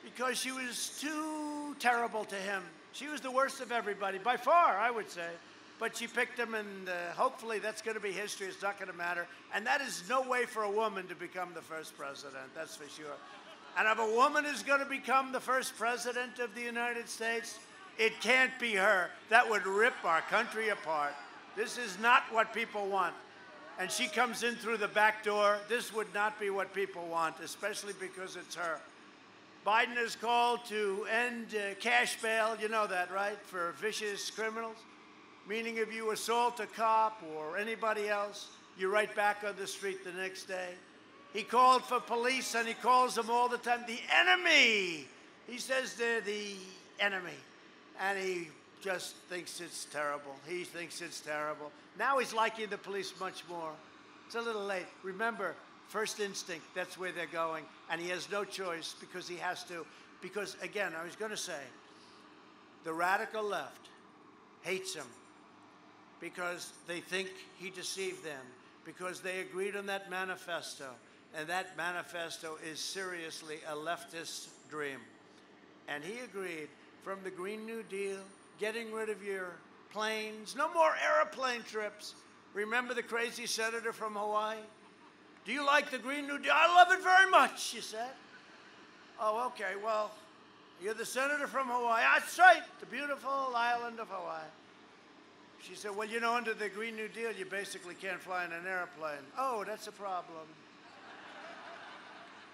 A: because she was too terrible to him. She was the worst of everybody, by far, I would say. But she picked him, and hopefully that's going to be history. It's not going to matter. And that is no way for a woman to become the first president, that's for sure. And if a woman is going to become the first president of the United States, it can't be her. That would rip our country apart. This is not what people want. And she comes in through the back door. This would not be what people want, especially because it's her. Biden has called to end cash bail, you know that, right, for vicious criminals? Meaning if you assault a cop or anybody else, you're right back on the street the next day. He called for police, and he calls them all the time the enemy. He says they're the enemy, and he just thinks it's terrible. He thinks it's terrible. Now he's liking the police much more. It's a little late. Remember, first instinct, that's where they're going, and he has no choice because he has to. Because, again, I was going to say, the radical left hates him. because they think he deceived them, because they agreed on that manifesto, and that manifesto is seriously a leftist dream. And he agreed from the Green New Deal, getting rid of your planes, no more airplane trips. Remember the crazy senator from Hawaii? Do you like the Green New Deal? I love it very much, she said. Oh, okay, well, you're the senator from Hawaii. That's right, the beautiful island of Hawaii. She said, well, you know, under the Green New Deal, you basically can't fly in an airplane. Oh, that's a problem.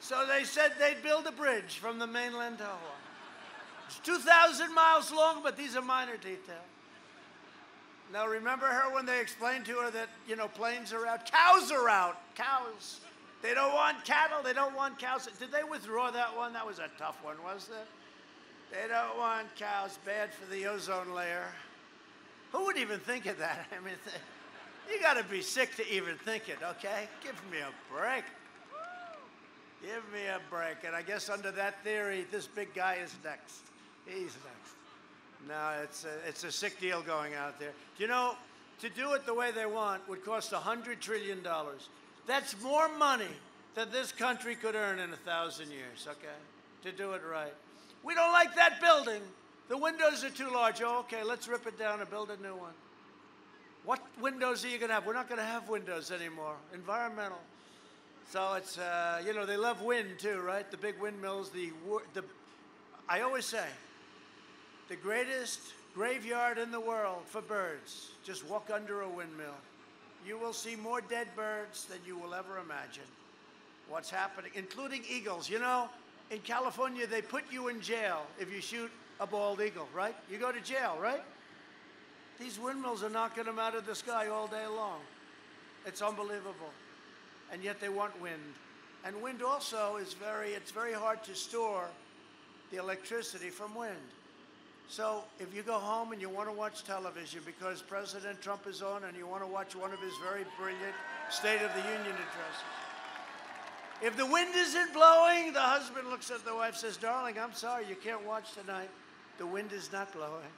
A: So they said they'd build a bridge from the mainland to Hawaii. It's 2,000 miles long, but these are minor details. Now, remember her when they explained to her that, you know, planes are out? Cows are out. Cows. They don't want cattle. They don't want cows. Did they withdraw that one? That was a tough one, wasn't it? They don't want cows. Bad for the ozone layer. Who would even think of that? I mean, you got to be sick to even think it, okay? Give me a break. Give me a break. And I guess under that theory, this big guy is next. He's next. No, it's a sick deal going out there. You know, to do it the way they want would cost $100 trillion. That's more money than this country could earn in 1,000 years, okay, to do it right. We don't like that building. The windows are too large. Oh, okay, let's rip it down and build a new one. What windows are you going to have? We're not going to have windows anymore. Environmental. So it's, you know, they love wind too, right? The big windmills, I always say, the greatest graveyard in the world for birds, just walk under a windmill. You will see more dead birds than you will ever imagine. What's happening, including eagles. You know, in California, they put you in jail if you shoot a bald eagle, right? You go to jail, right? These windmills are knocking them out of the sky all day long. It's unbelievable. And yet they want wind. And wind also is it's very hard to store the electricity from wind. So if you go home and you want to watch television because President Trump is on and you want to watch one of his very brilliant State of the Union addresses, if the wind isn't blowing, the husband looks at the wife and says, darling, I'm sorry, you can't watch tonight. The wind is not blowing.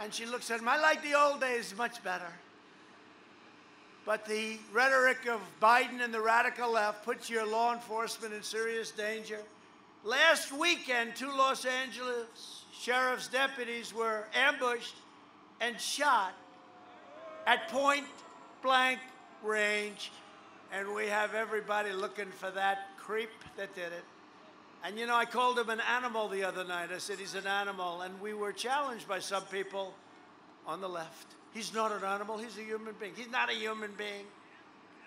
A: And she looks at him, I like the old days much better. But the rhetoric of Biden and the radical left puts your law enforcement in serious danger. Last weekend, 2 Los Angeles sheriff's deputies were ambushed and shot at point-blank range. And we have everybody looking for that creep that did it. And, you know, I called him an animal the other night. I said he's an animal. And we were challenged by some people on the left. He's not an animal. He's a human being. He's not a human being.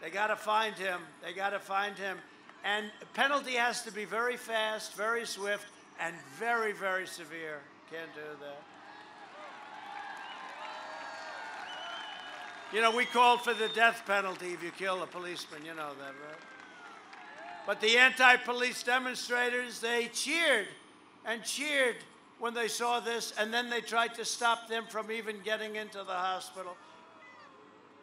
A: They got to find him. They got to find him. And penalty has to be very fast, very swift, and very, very severe. Can't do that. You know, we called for the death penalty if you kill a policeman. You know that, right? But the anti-police demonstrators, they cheered and cheered when they saw this, and then they tried to stop them from even getting into the hospital.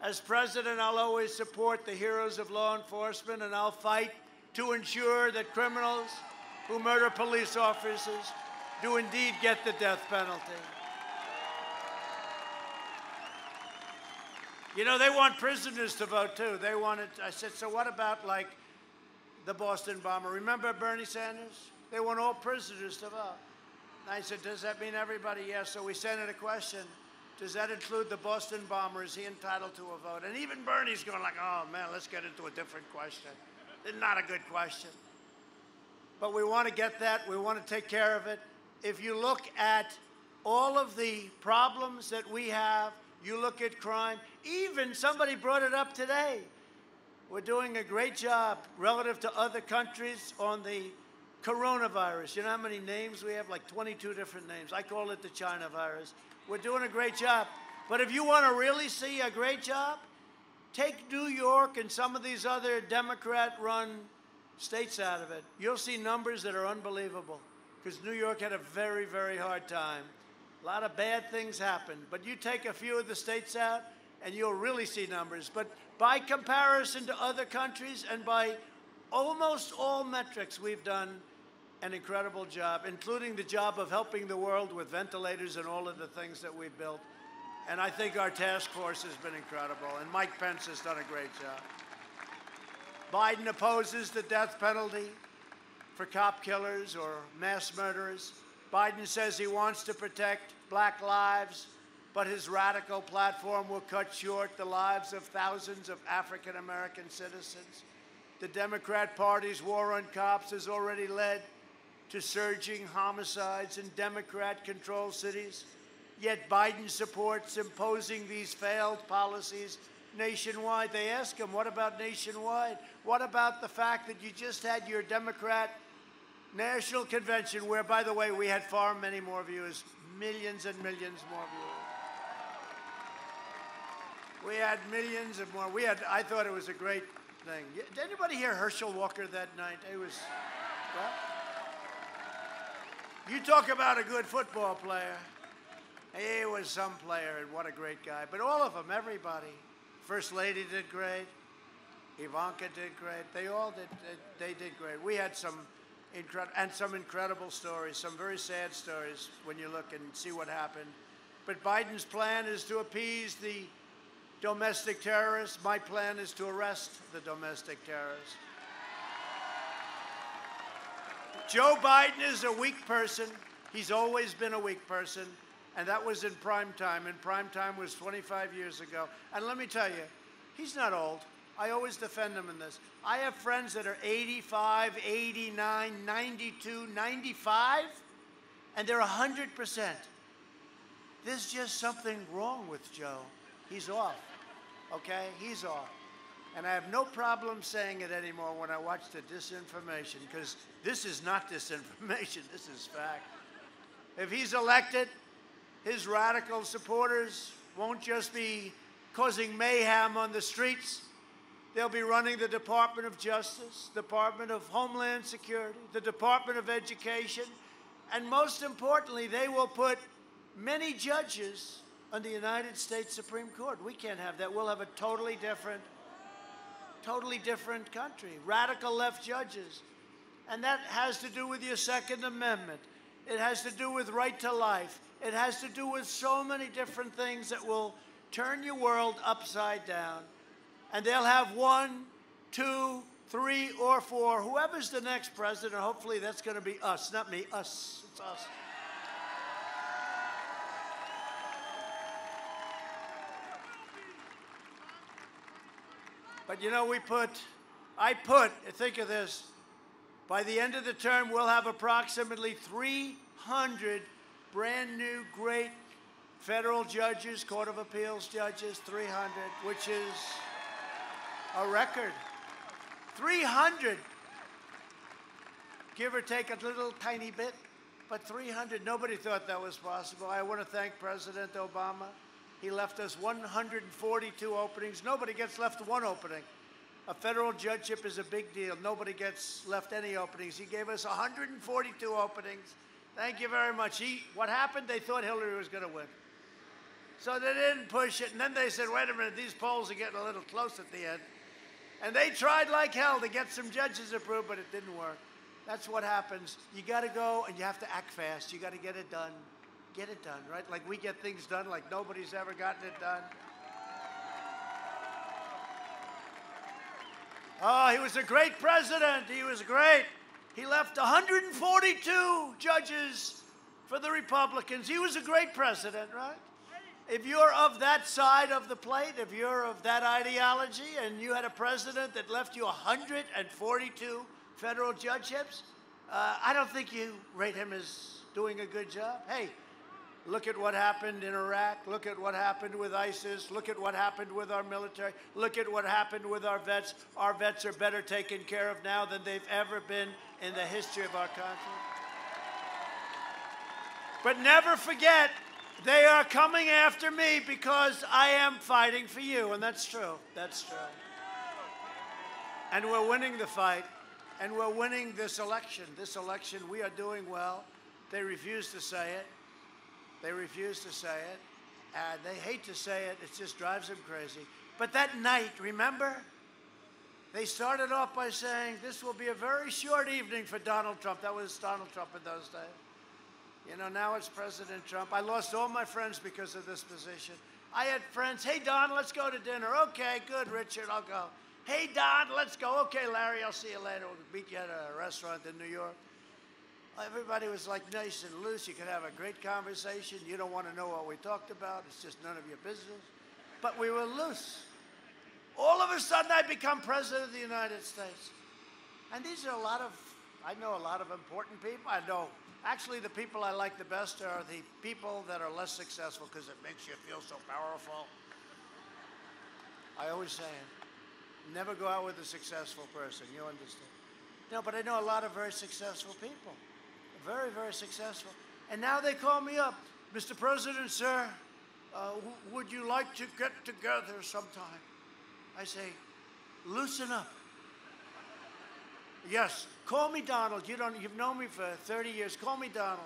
A: As president, I'll always support the heroes of law enforcement, and I'll fight to ensure that criminals who murder police officers do indeed get the death penalty. You know, they want prisoners to vote, too. They wanted, I said, so what about, like, the Boston bomber? Remember Bernie Sanders? They want all prisoners to vote. And I said, does that mean everybody? Yes. So we sent in a question. Does that include the Boston bomber? Is he entitled to a vote? And even Bernie's going like, oh, man, let's get into a different question. It's not a good question. But we want to get that. We want to take care of it. If you look at all of the problems that we have, you look at crime, even somebody brought it up today. We're doing a great job relative to other countries on the coronavirus. You know how many names we have? Like 22 different names. I call it the China virus. We're doing a great job. But if you want to really see a great job, take New York and some of these other Democrat-run states out of it. You'll see numbers that are unbelievable because New York had a very, very hard time. A lot of bad things happened. But you take a few of the states out, and you'll really see numbers. But by comparison to other countries and by almost all metrics, we've done an incredible job, including the job of helping the world with ventilators and all of the things that we've built. And I think our task force has been incredible, and Mike Pence has done a great job. Biden opposes the death penalty for cop killers or mass murderers. Biden says he wants to protect black lives, but his radical platform will cut short the lives of thousands of African-American citizens. The Democrat Party's war on cops has already led to surging homicides in Democrat-controlled cities. Yet Biden supports imposing these failed policies nationwide. They ask him, what about nationwide? What about the fact that you just had your Democrat National Convention, where, by the way, we had far many more viewers, millions and millions more viewers. We had millions and more. I thought it was a great thing. Did anybody hear Herschel Walker that night? It was, well, you talk about a good football player. He was some player, and what a great guy. But all of them, everybody. First Lady did great. Ivanka did great. They all did. They did great. We had some incredible stories, some very sad stories when you look and see what happened. But Biden's plan is to appease the domestic terrorists. My plan is to arrest the domestic terrorists. Joe Biden is a weak person. He's always been a weak person. And that was in Primetime. And Primetime was 25 years ago. And let me tell you, he's not old. I always defend him in this. I have friends that are 85, 89, 92, 95, and they're 100%. There's just something wrong with Joe. He's off, okay? He's off. And I have no problem saying it anymore when I watch the disinformation, because this is not disinformation, this is fact. If he's elected, his radical supporters won't just be causing mayhem on the streets. They'll be running the Department of Justice, Department of Homeland Security, the Department of Education, and most importantly, they will put many judges on the United States Supreme Court. We can't have that. We'll have a totally different country. Radical left judges. And that has to do with your Second Amendment. It has to do with right to life. It has to do with so many different things that will turn your world upside down. And they'll have 1, 2, 3, or 4. Whoever's the next president, hopefully that's going to be us, not me, us. It's us. But you know, think of this, by the end of the term, we'll have approximately 300 brand new great federal judges, Court of Appeals judges, 300, which is a record. 300, give or take a little tiny bit, but 300, nobody thought that was possible. I want to thank President Obama. He left us 142 openings. Nobody gets left one opening. A federal judgeship is a big deal. Nobody gets left any openings. He gave us 142 openings. Thank you very much. What happened? They thought Hillary was going to win. So they didn't push it. And then they said, wait a minute, these polls are getting a little close at the end. And they tried like hell to get some judges approved, but it didn't work. That's what happens. You got to go and you have to act fast. You got to get it done. Get it done, right? Like we get things done like nobody's ever gotten it done. Oh, he was a great president. He was great. He left 142 judges for the Republicans. He was a great president, right? If you're of that side of the plate, if you're of that ideology, and you had a president that left you 142 federal judgeships, I don't think you rate him as doing a good job. Hey, look at what happened in Iraq. Look at what happened with ISIS. Look at what happened with our military. Look at what happened with our vets. Our vets are better taken care of now than they've ever been in the history of our country. But never forget, they are coming after me because I am fighting for you, and that's true. That's true. And we're winning the fight, and we're winning this election. This election, we are doing well. They refuse to say it. They refuse to say it. They hate to say it. It just drives them crazy. But that night, remember? They started off by saying, this will be a very short evening for Donald Trump. That was Donald Trump in those days. You know, now it's President Trump. I lost all my friends because of this position. I had friends, hey, Don, let's go to dinner. Okay, good, Richard, I'll go. Hey, Don, let's go. Okay, Larry, I'll see you later. We'll meet you at a restaurant in New York. Everybody was like nice and loose. You could have a great conversation. You don't want to know what we talked about. It's just none of your business. But we were loose. All of a sudden, I become president of the United States. And these are I know a lot of important people. I know, actually, the people I like the best are the people that are less successful because it makes you feel so powerful. I always say it. Never go out with a successful person. You understand? No, but I know a lot of very successful people. Very, very successful. And now they call me up. Mr. President, sir, would you like to get together sometime? I say, loosen up. Yes, call me Donald. You've known me for 30 years. Call me Donald.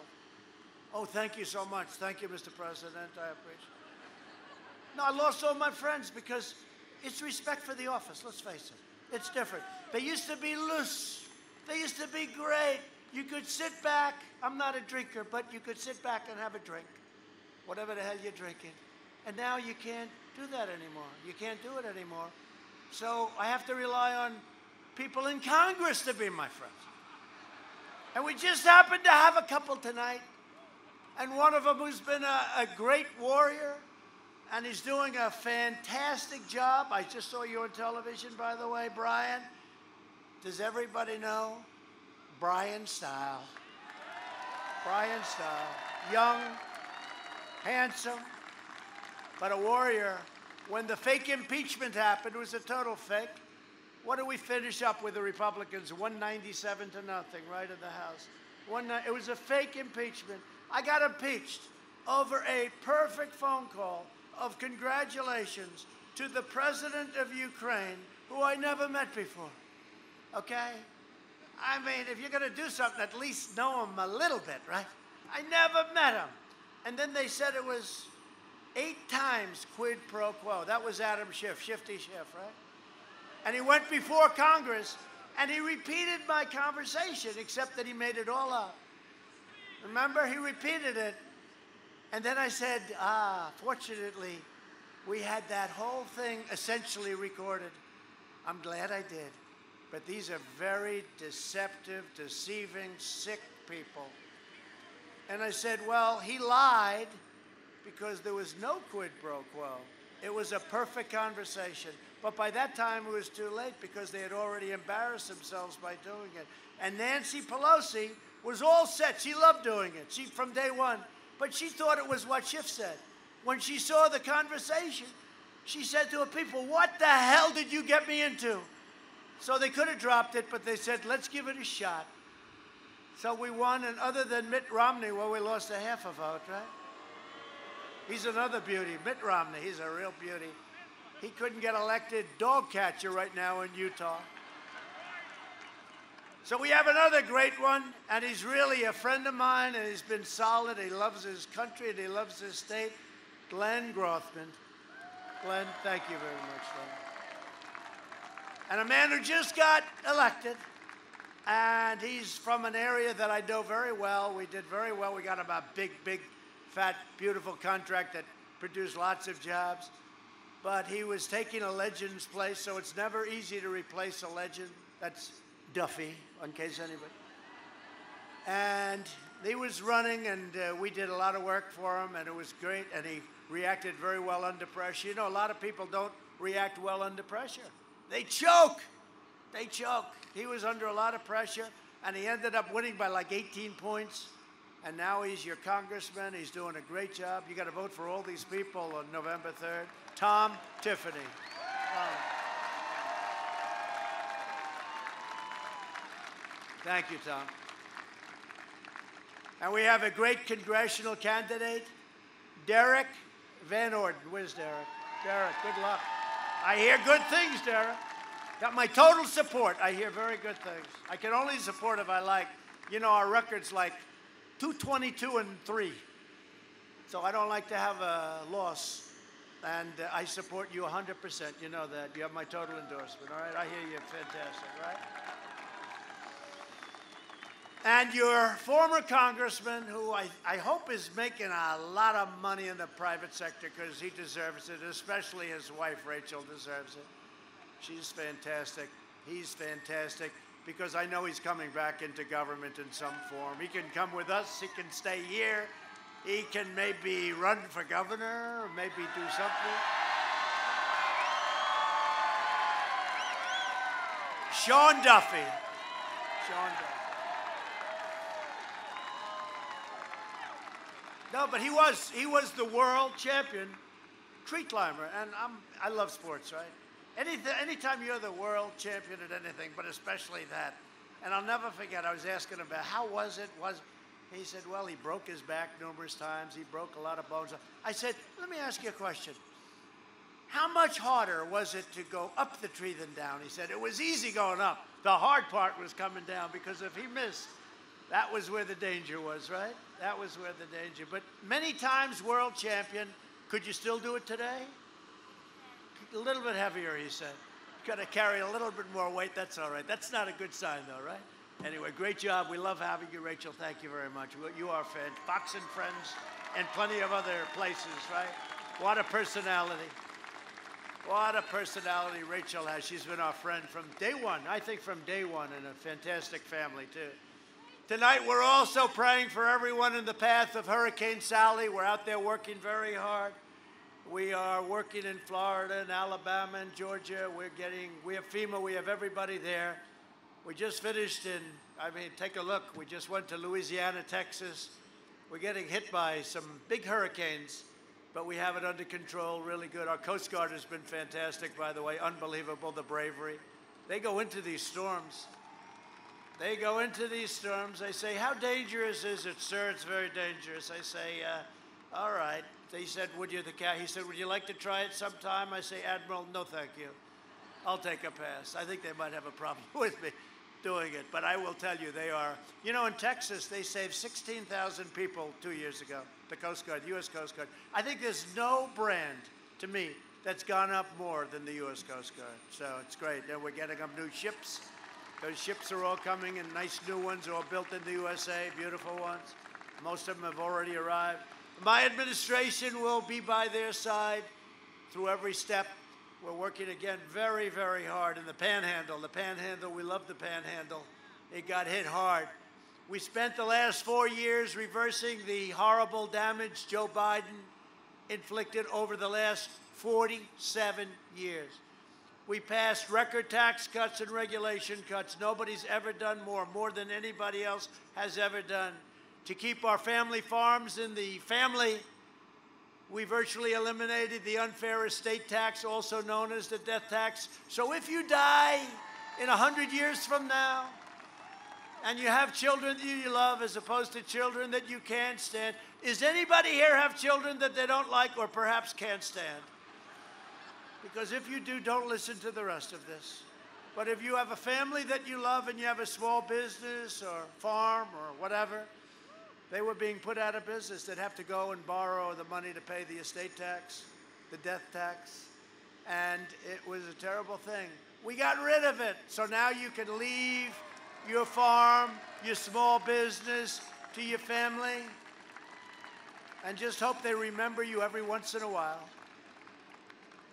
A: Oh, thank you so much. Thank you, Mr. President. I appreciate it. No, I lost all my friends because it's respect for the office. Let's face it. It's different. They used to be loose. They used to be great. You could sit back. I'm not a drinker, but you could sit back and have a drink, whatever the hell you're drinking. And now you can't do that anymore. You can't do it anymore. So I have to rely on people in Congress to be my friends. And we just happened to have a couple tonight. And one of them who's been a great warrior, and he's doing a fantastic job. I just saw you on television, by the way, Brian. Does everybody know? Brian Style. Brian Style. Young, handsome, but a warrior. When the fake impeachment happened, it was a total fake. What do we finish up with the Republicans? 197 to nothing, right, in the House. It was a fake impeachment. I got impeached over a perfect phone call of congratulations to the president of Ukraine, who I never met before. Okay? I mean, if you're going to do something, at least know him a little bit, right? I never met him. And then they said it was 8 times quid pro quo. That was Adam Schiff, Shifty Schiff, right? And he went before Congress, and he repeated my conversation, except that he made it all up. Remember? He repeated it. And then I said, fortunately, we had that whole thing essentially recorded. I'm glad I did. But these are very deceptive, deceiving, sick people. And I said, well, he lied because there was no quid pro quo. It was a perfect conversation. But by that time, it was too late because they had already embarrassed themselves by doing it. And Nancy Pelosi was all set. She loved doing it from day one. But she thought it was what Schiff said. When she saw the conversation, she said to her people, what the hell did you get me into? So they could have dropped it, but they said, let's give it a shot. So we won, and other than Mitt Romney, well, we lost a half a vote, right? He's another beauty. Mitt Romney, he's a real beauty. He couldn't get elected dog catcher right now in Utah. So we have another great one, and he's really a friend of mine, and he's been solid. He loves his country, and he loves his state. Glenn Grothman. Glenn, thank you very much, Glenn. And a man who just got elected, and he's from an area that I know very well. We did very well. We got him a big, big, fat, beautiful contract that produced lots of jobs. But he was taking a legend's place, so it's never easy to replace a legend. That's Duffy, in case anybody. And he was running, and we did a lot of work for him, and it was great, and he reacted very well under pressure. You know, a lot of people don't react well under pressure. They choke. They choke. He was under a lot of pressure, and he ended up winning by like 18 points. And now he's your congressman. He's doing a great job. You got to vote for all these people on November 3rd. Tom Tiffany. Thank you, Tom. And we have a great congressional candidate, Derek Van Orden. Where's Derek? Derek, good luck. I hear good things, Derek. Got my total support. I hear very good things. I can only support if I like. You know, our record's like 222-3. So I don't like to have a loss. And I support you 100%. You know that. You have my total endorsement, all right? I hear you. Fantastic, right? And your former congressman, who I hope is making a lot of money in the private sector because he deserves it, especially his wife, Rachel, deserves it. She's fantastic. He's fantastic because I know he's coming back into government in some form. He can come with us. He can stay here. He can maybe run for governor or maybe do something. Sean Duffy. Sean Duffy. No, but he was the world champion tree climber, and I love sports, right? Anytime you're the world champion at anything, but especially that, and I'll never forget. I was asking him about how was it? He said, well, he broke his back numerous times. He broke a lot of bones. I said, let me ask you a question. How much harder was it to go up the tree than down? He said, it was easy going up. The hard part was coming down because if he missed, that was where the danger was, right? That was where the danger. But many times world champion. Could you still do it today? A little bit heavier, he said. Got to carry a little bit more weight. That's all right. That's not a good sign, though, right? Anyway, great job. We love having you, Rachel. Thank you very much. You are fans. Fox and Friends and plenty of other places, right? What a personality. What a personality Rachel has. She's been our friend from day one, I think from day one, and a fantastic family, too. Tonight, we're also praying for everyone in the path of Hurricane Sally. We're out there working very hard. We are working in Florida and Alabama and Georgia. We have FEMA, we have everybody there. We just finished take a look. We just went to Louisiana, Texas. We're getting hit by some big hurricanes, but we have it under control, really good. Our Coast Guard has been fantastic, by the way, unbelievable, the bravery. They go into these storms. They go into these storms. They say, how dangerous is it, sir? It's very dangerous. I say, all right. He said, he said, would you like to try it sometime? I say, Admiral, no, thank you. I'll take a pass. I think they might have a problem with me doing it, but I will tell you, they are. You know, in Texas, they saved 16,000 people 2 years ago, the Coast Guard, U.S. Coast Guard. I think there's no brand, to me, that's gone up more than the U.S. Coast Guard. So it's great. And we're getting them new ships. Those ships are all coming, and nice new ones, all built in the USA, beautiful ones. Most of them have already arrived. My administration will be by their side through every step. We're working, again, very, very hard in the Panhandle. The Panhandle, we love the Panhandle. It got hit hard. We spent the last 4 years reversing the horrible damage Joe Biden inflicted over the last 47 years. We passed record tax cuts and regulation cuts. Nobody's ever done more than anybody else has ever done. To keep our family farms in the family, we virtually eliminated the unfair estate tax, also known as the death tax. So if you die in 100 years from now, and you have children that you love as opposed to children that you can't stand, is anybody here have children that they don't like or perhaps can't stand? Because if you do, don't listen to the rest of this. But if you have a family that you love and you have a small business or farm or whatever, they were being put out of business. They'd have to go and borrow the money to pay the estate tax, the death tax, and it was a terrible thing. We got rid of it, so now you can leave your farm, your small business to your family, and just hope they remember you every once in a while.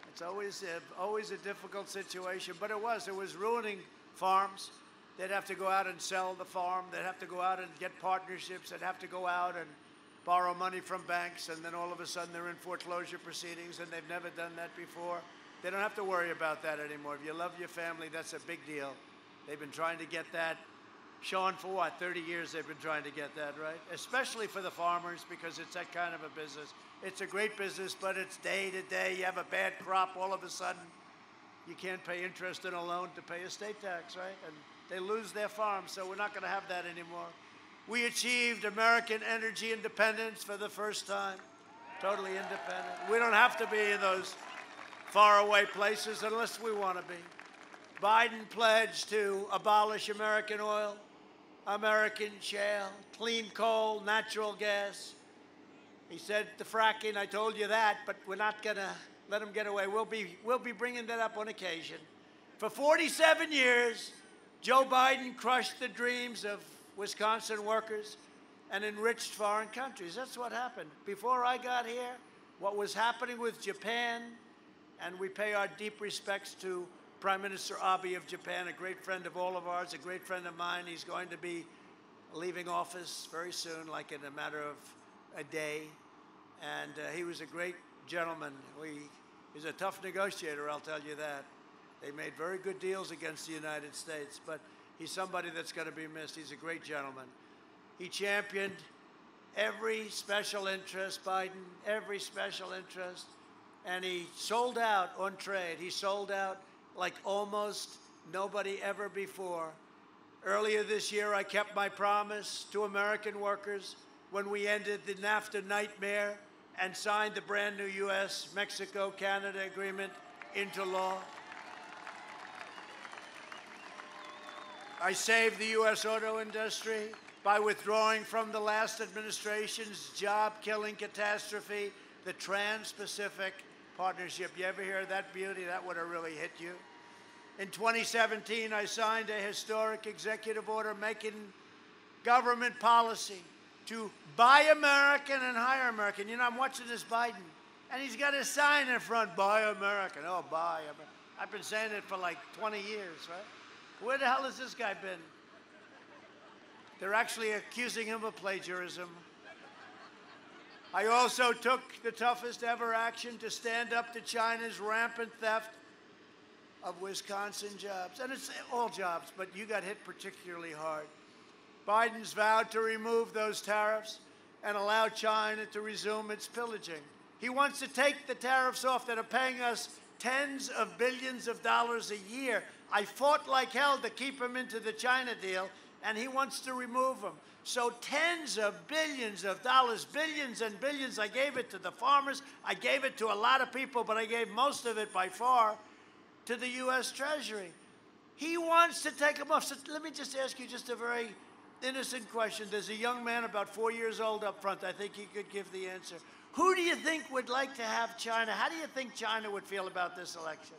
A: It's always a difficult situation, but it was ruining farms. They'd have to go out and sell the farm. They'd have to go out and get partnerships. They'd have to go out and borrow money from banks, and then all of a sudden they're in foreclosure proceedings, and they've never done that before. They don't have to worry about that anymore. If you love your family, that's a big deal. They've been trying to get that. Sean, for what, 30 years they've been trying to get that, right? Especially for the farmers, because it's that kind of a business. It's a great business, but it's day to day. You have a bad crop, all of a sudden you can't pay interest in a loan to pay estate tax, right? And they lose their farm, so we're not going to have that anymore. We achieved American energy independence for the first time, totally independent. We don't have to be in those faraway places unless we want to be. Biden pledged to abolish American oil, American shale, clean coal, natural gas. He said the fracking, I told you that, but we're not going to let him get away. We'll be bringing that up on occasion. For 47 years, Joe Biden crushed the dreams of Wisconsin workers and enriched foreign countries. That's what happened. Before I got here, what was happening with Japan, and we pay our deep respects to Prime Minister Abe of Japan, a great friend of all of ours, a great friend of mine. He's going to be leaving office very soon, like in a matter of a day. And he was a great gentleman. He's a tough negotiator, I'll tell you that. They made very good deals against the United States, but he's somebody that's going to be missed. He's a great gentleman. He championed every special interest, Biden, every special interest, and he sold out on trade. He sold out like almost nobody ever before. Earlier this year, I kept my promise to American workers when we ended the NAFTA nightmare and signed the brand new U.S.-Mexico-Canada agreement into law. I saved the U.S. auto industry by withdrawing from the last administration's job-killing catastrophe, the Trans-Pacific Partnership. You ever hear that beauty? That would have really hit you. In 2017, I signed a historic executive order making government policy to buy American and hire American. You know, I'm watching this Biden, and he's got a sign in front, buy American. Oh, buy American. I've been saying it for like 20 years, right? Where the hell has this guy been? They're actually accusing him of plagiarism. I also took the toughest ever action to stand up to China's rampant theft of Wisconsin jobs. And it's all jobs, but you got hit particularly hard. Biden's vowed to remove those tariffs and allow China to resume its pillaging. He wants to take the tariffs off that are paying us tens of billions of dollars a year. I fought like hell to keep him into the China deal, and he wants to remove them. So tens of billions of dollars, billions and billions, I gave it to the farmers. I gave it to a lot of people, but I gave most of it by far to the U.S. Treasury. He wants to take them off. So let me just ask you just a very innocent question. There's a young man about 4 years old up front. I think he could give the answer. Who do you think would like to have China? How do you think China would feel about this election?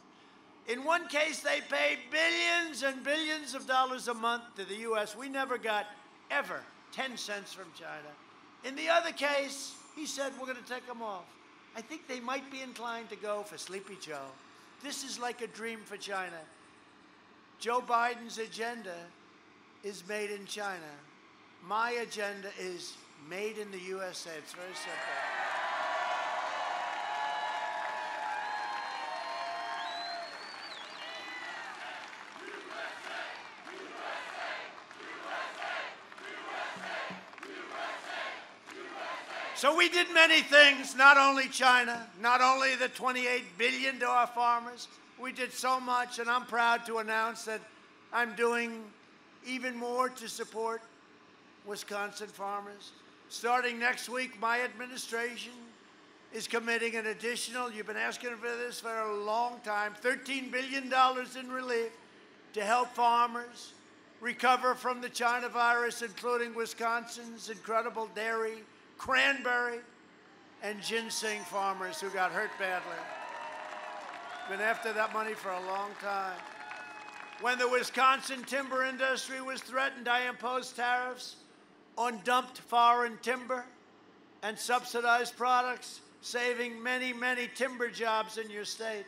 A: In one case, they paid billions and billions of dollars a month to the U.S. We never got, ever, 10 cents from China. In the other case, he said, we're going to take them off. I think they might be inclined to go for Sleepy Joe. This is like a dream for China. Joe Biden's agenda is made in China. My agenda is made in the USA. It's very simple. So we did many things, not only China, not only the $28 billion to our farmers. We did so much, and I'm proud to announce that I'm doing even more to support Wisconsin farmers. Starting next week, my administration is committing an additional, you've been asking for this for a long time, $13 billion in relief to help farmers recover from the China virus, including Wisconsin's incredible dairy, cranberry, and ginseng farmers who got hurt badly. Been after that money for a long time. When the Wisconsin timber industry was threatened, I imposed tariffs on dumped foreign timber and subsidized products, saving many, many timber jobs in your state.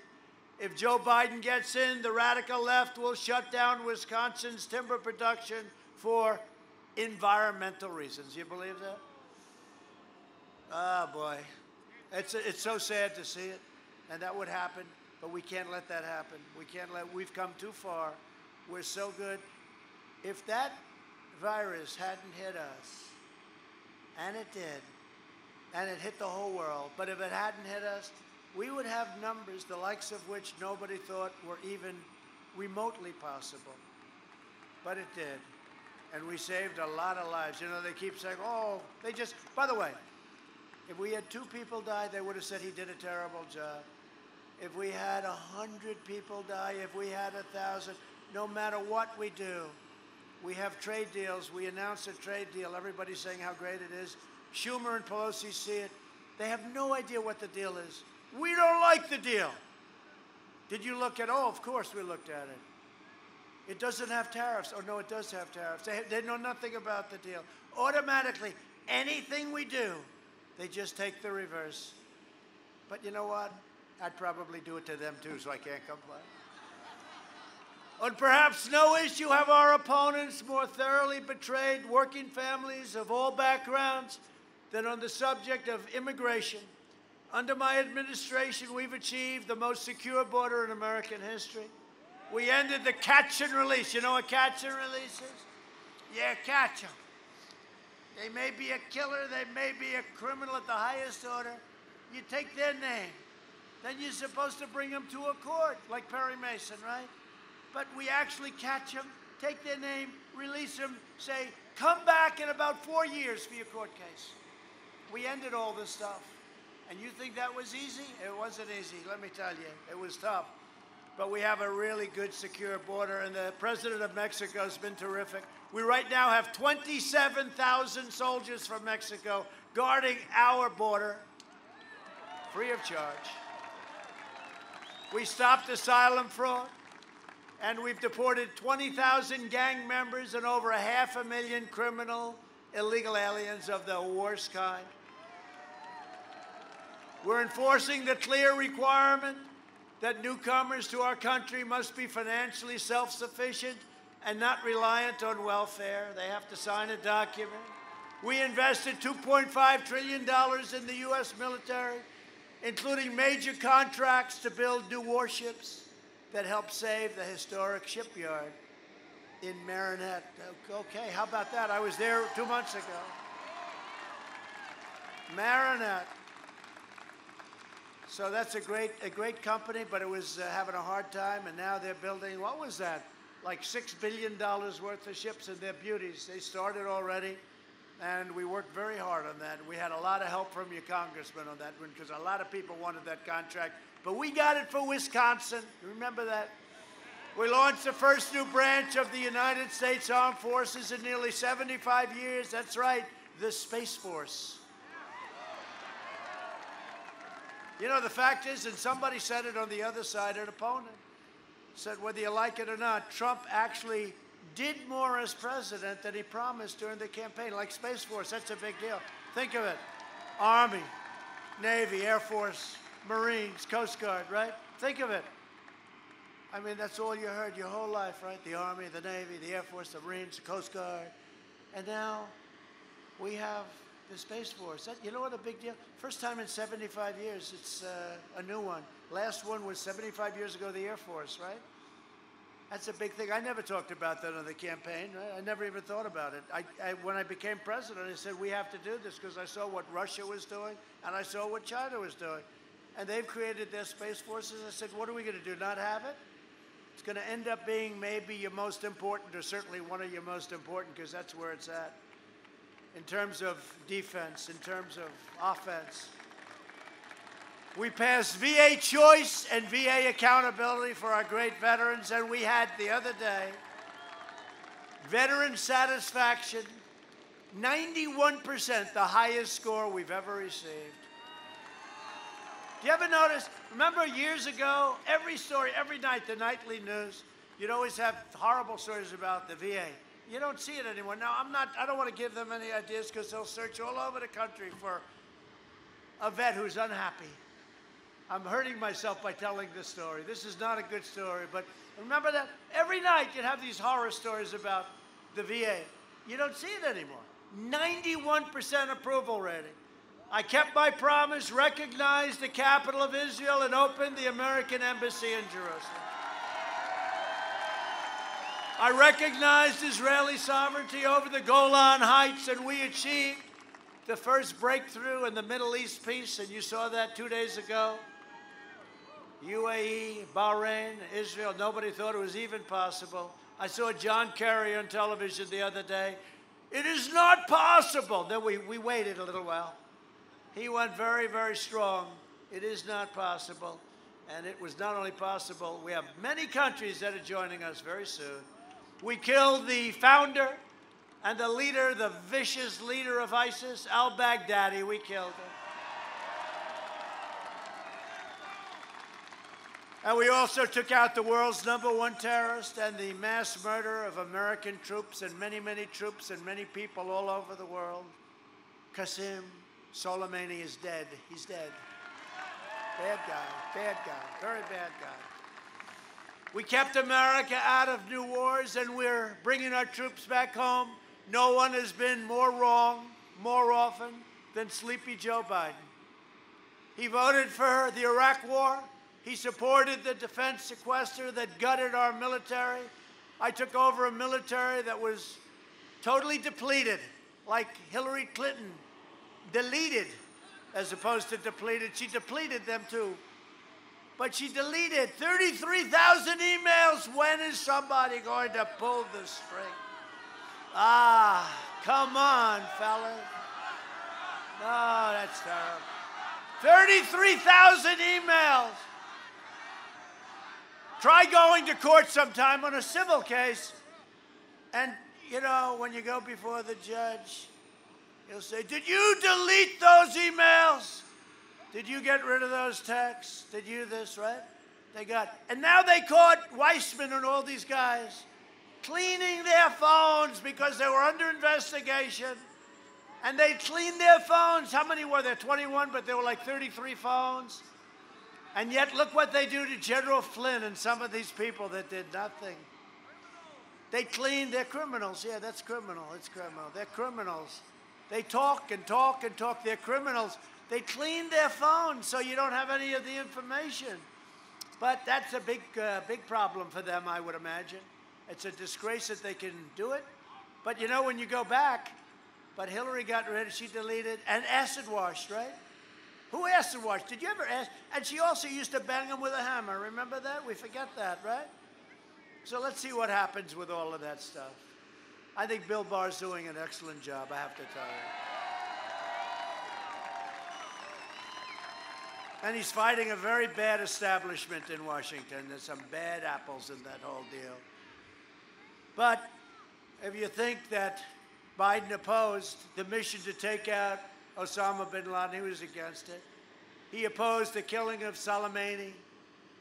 A: If Joe Biden gets in, the radical left will shut down Wisconsin's timber production for environmental reasons. You believe that? Oh, boy. It's so sad to see it, and that would happen, but we can't let that happen. We've come too far. We're so good. If that virus hadn't hit us, and it did, and it hit the whole world, but if it hadn't hit us, we would have numbers the likes of which nobody thought were even remotely possible. But it did, and we saved a lot of lives. You know, they keep saying, oh, they just, by the way, if we had 2 people die, they would have said he did a terrible job. If we had 100 people die, if we had 1,000, no matter what we do, we have trade deals. We announce a trade deal. Everybody's saying how great it is. Schumer and Pelosi see it. They have no idea what the deal is. We don't like the deal. Did you look at it? Oh, of course we looked at it. It doesn't have tariffs. Oh, no, it does have tariffs. They know nothing about the deal. Automatically, anything we do, they just take the reverse. But you know what? I'd probably do it to them, too, so I can't complain. On perhaps no issue have our opponents more thoroughly betrayed working families of all backgrounds than on the subject of immigration. Under my administration, we've achieved the most secure border in American history. We ended the catch and release. You know what catch and release is? Yeah, catch them. They may be a killer. They may be a criminal at the highest order. You take their name. Then you're supposed to bring them to a court, like Perry Mason, right? But we actually catch them, take their name, release them, say, come back in about 4 years for your court case. We ended all this stuff. And you think that was easy? It wasn't easy, let me tell you. It was tough. But we have a really good, secure border, and the president of Mexico has been terrific. We right now have 27,000 soldiers from Mexico guarding our border, free of charge. We stopped asylum fraud, and we've deported 20,000 gang members and over 500,000 criminal illegal aliens of the worst kind. We're enforcing the clear requirement that newcomers to our country must be financially self-sufficient and not reliant on welfare. They have to sign a document. We invested $2.5 trillion in the U.S. military, including major contracts to build new warships that help save the historic shipyard in Marinette. Okay, how about that? I was there 2 months ago. Marinette. So that's a great company, but it was having a hard time, and now they're building, what was that? Like $6 billion worth of ships, and they're beauties. They started already, and we worked very hard on that. We had a lot of help from your congressman on that one, because a lot of people wanted that contract. But we got it for Wisconsin. Remember that? We launched the first new branch of the United States Armed Forces in nearly 75 years. That's right, the Space Force. You know, the fact is, and somebody said it on the other side, an opponent said, whether you like it or not, Trump actually did more as president than he promised during the campaign, like Space Force. That's a big deal. Think of it. Army, Navy, Air Force, Marines, Coast Guard, right? Think of it. I mean, that's all you heard your whole life, right? The Army, the Navy, the Air Force, the Marines, the Coast Guard. And now we have the Space Force. You know what a big deal? First time in 75 years, it's a new one. Last one was 75 years ago, the Air Force, right? That's a big thing. I never talked about that on the campaign, right? I never even thought about it. When I became president, I said, we have to do this because I saw what Russia was doing and I saw what China was doing. And they've created their Space Forces. I said, what are we going to do, not have it? It's going to end up being maybe your most important, or certainly one of your most important, because that's where it's at. In terms of defense, in terms of offense. We passed VA choice and VA accountability for our great veterans, and we had the other day veteran satisfaction, 91%, the highest score we've ever received. Do you ever notice, remember years ago, every story, every night, the nightly news, you'd always have horrible stories about the VA. You don't see it anymore. Now, I don't want to give them any ideas because they'll search all over the country for a vet who's unhappy. I'm hurting myself by telling this story. This is not a good story, but remember that every night you'd have these horror stories about the VA. You don't see it anymore. 91% approval rating. I kept my promise, recognized the capital of Israel, and opened the American embassy in Jerusalem. I recognized Israeli sovereignty over the Golan Heights, and we achieved the first breakthrough in the Middle East peace, and you saw that 2 days ago. UAE, Bahrain, Israel, nobody thought it was even possible. I saw John Kerry on television the other day. It is not possible. Then we waited a little while. He went very, very strong. It is not possible. And it was not only possible, we have many countries that are joining us very soon. We killed the founder and the leader, the vicious leader of ISIS, al-Baghdadi. We killed him. And we also took out the world's #1 terrorist and the mass murder of American troops and many, many troops and many people all over the world. Qasem Soleimani is dead. He's dead. Bad guy, very bad guy. We kept America out of new wars, and we're bringing our troops back home. No one has been more wrong more often than Sleepy Joe Biden. He voted for the Iraq War. He supported the defense sequester that gutted our military. I took over a military that was totally depleted, like Hillary Clinton deleted as opposed to depleted. She depleted them too. But she deleted 33,000 emails. When is somebody going to pull the string? Ah, come on, fellas. No, that's terrible. 33,000 emails. Try going to court sometime on a civil case. And, you know, when you go before the judge, he'll say, did you delete those emails? Did you get rid of those texts? Did you this, right? They got, and now they caught Weissman and all these guys cleaning their phones because they were under investigation. And they cleaned their phones. How many were there? 21, but there were like 33 phones. And yet, look what they do to General Flynn and some of these people that did nothing. They cleaned, they're criminals. Yeah, that's criminal. It's criminal. They're criminals. They talk and talk and talk. They're criminals. They cleaned their phones so you don't have any of the information. But that's a big problem for them, I would imagine. It's a disgrace that they can do it. But you know, when you go back, but Hillary got rid of, she deleted, and acid washed, right? Who acid washed? Did you ever ask? And she also used to bang him with a hammer. Remember that? We forget that, right? So let's see what happens with all of that stuff. I think Bill Barr's doing an excellent job, I have to tell you. And he's fighting a very bad establishment in Washington. There's some bad apples in that whole deal. But if you think that Biden opposed the mission to take out Osama bin Laden, he was against it. He opposed the killing of Soleimani.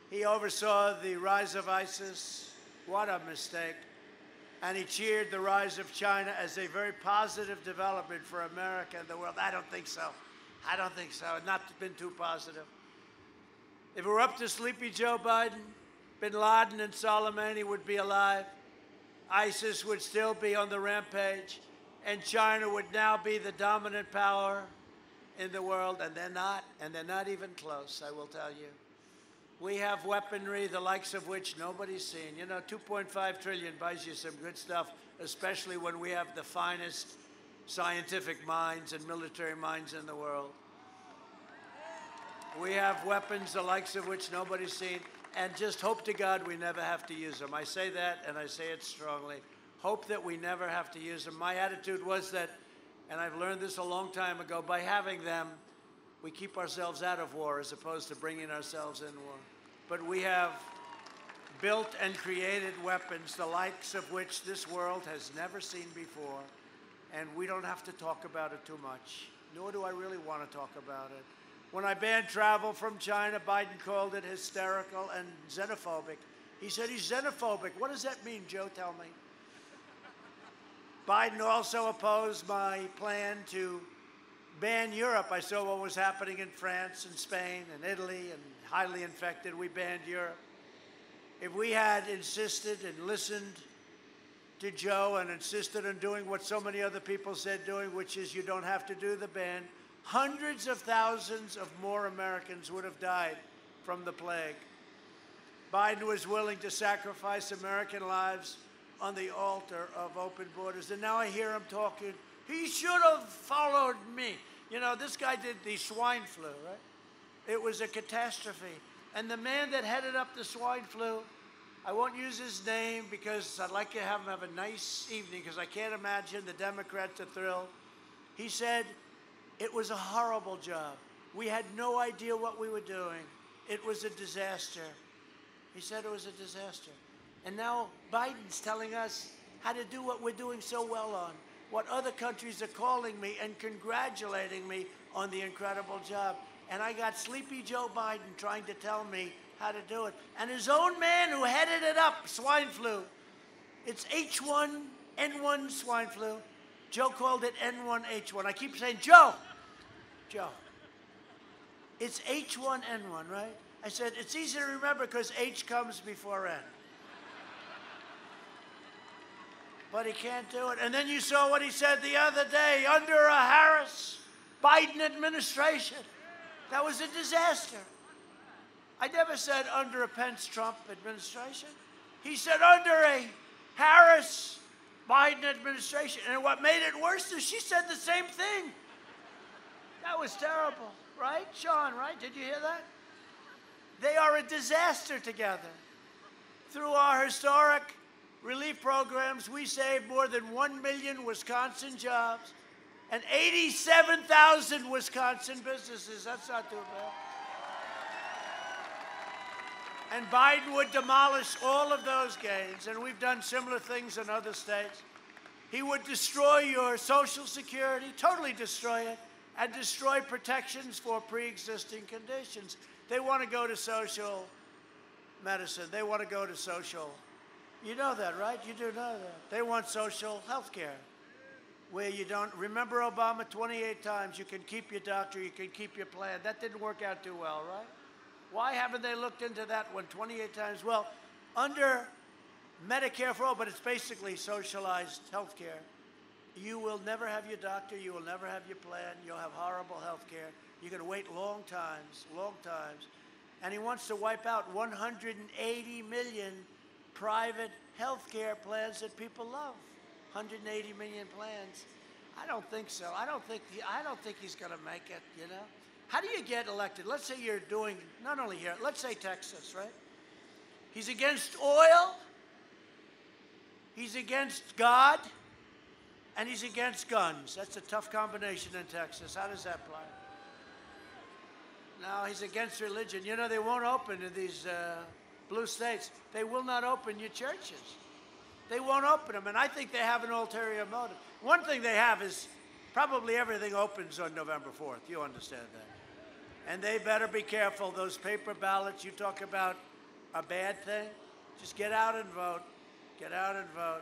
A: He oversaw the rise of ISIS. What a mistake. And he cheered the rise of China as a very positive development for America and the world. I don't think so. I don't think so. It's not been too positive. If it were up to Sleepy Joe Biden, bin Laden and Soleimani would be alive. ISIS would still be on the rampage. And China would now be the dominant power in the world. And they're not. And they're not even close, I will tell you. We have weaponry, the likes of which nobody's seen. You know, $2.5 trillion buys you some good stuff, especially when we have the finest scientific minds and military minds in the world. We have weapons, the likes of which nobody's seen, and just hope to God we never have to use them. I say that, and I say it strongly. Hope that we never have to use them. My attitude was that, and I've learned this a long time ago, by having them, we keep ourselves out of war as opposed to bringing ourselves in war. But we have built and created weapons, the likes of which this world has never seen before, and we don't have to talk about it too much, nor do I really want to talk about it. When I banned travel from China, Biden called it hysterical and xenophobic. He said he's xenophobic. What does that mean, Joe? Tell me. Biden also opposed my plan to ban Europe. I saw what was happening in France and Spain and Italy and highly infected. We banned Europe. If we had insisted and listened to Joe and insisted on doing what so many other people said doing, which is you don't have to do the ban, hundreds of thousands of more Americans would have died from the plague. Biden was willing to sacrifice American lives on the altar of open borders. And now I hear him talking, he should have followed me. You know, this guy did the swine flu, right? It was a catastrophe. And the man that headed up the swine flu, I won't use his name because I'd like to have him have a nice evening because I can't imagine the Democrats are thrilled. He said, it was a horrible job. We had no idea what we were doing. It was a disaster. He said it was a disaster. And now Biden's telling us how to do what we're doing so well on, what other countries are calling me and congratulating me on the incredible job. And I got Sleepy Joe Biden trying to tell me how to do it. And his own man who headed it up, swine flu. It's H1N1 swine flu. Joe called it N1H1. I keep saying, Joe, it's H1N1, right? I said, it's easy to remember because H comes before N. But he can't do it. And then you saw what he said the other day, under a Harris-Biden administration. That was a disaster. I never said under a Pence-Trump administration. He said under a Harris-Biden administration. And what made it worse is she said the same thing. That was terrible, right? Sean, right? Did you hear that? They are a disaster together. Through our historic relief programs, we saved more than 1 million Wisconsin jobs and 87,000 Wisconsin businesses. That's not too bad. And Biden would demolish all of those gains, and we've done similar things in other states. He would destroy your Social Security, totally destroy it, and destroy protections for pre-existing conditions. They want to go to social medicine. They want to go to social. You know that, right? You do know that. They want social health care, where you don't. Remember Obama 28 times. You can keep your doctor. You can keep your plan. That didn't work out too well, right? Why haven't they looked into that one 28 times? Well, under Medicare for all, but it's basically socialized health care. You will never have your doctor. You will never have your plan. You'll have horrible health care. You're going to wait long times. And he wants to wipe out 180 million private health care plans that people love. 180 million plans. I don't think so. I don't think he's going to make it, you know. How do you get elected? Let's say you're doing, not only here, let's say Texas, right? He's against oil, he's against God, and he's against guns. That's a tough combination in Texas. How does that play? No, he's against religion. You know, they won't open in these blue states. They will not open your churches. They won't open them, and I think they have an ulterior motive. One thing they have is probably everything opens on November 4th. You understand that. And they better be careful. Those paper ballots, you talk about a bad thing, just get out and vote. Get out and vote.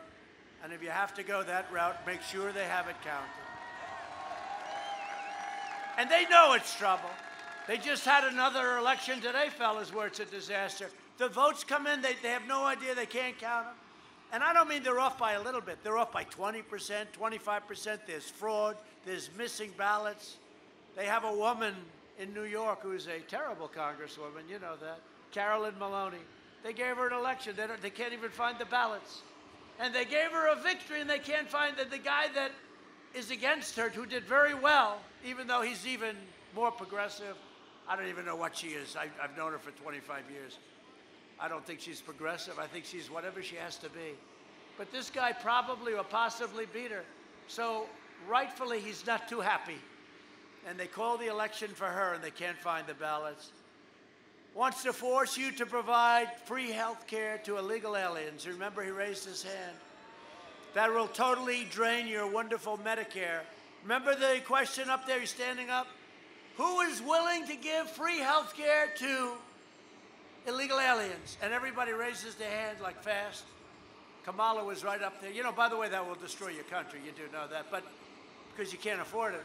A: And if you have to go that route, make sure they have it counted. And they know it's trouble. They just had another election today, fellas, where it's a disaster. The votes come in, they have no idea, they can't count them. And I don't mean they're off by a little bit. They're off by 20%, 25%. There's fraud. There's missing ballots. They have a woman in New York who's a terrible congresswoman. You know that. Carolyn Maloney. They gave her an election. They can't even find the ballots. And they gave her a victory, and they can't find the guy that is against her, who did very well, even though he's even more progressive. I don't even know what she is. I've known her for 25 years. I don't think she's progressive. I think she's whatever she has to be. But this guy probably or possibly beat her. So rightfully, he's not too happy. And they call the election for her, and they can't find the ballots. Wants to force you to provide free health care to illegal aliens. Remember, he raised his hand. That will totally drain your wonderful Medicare. Remember the question up there? You're standing up. Who is willing to give free health care to illegal aliens? And everybody raises their hand like fast. Kamala was right up there. You know, by the way, that will destroy your country. You do know that, but because you can't afford it.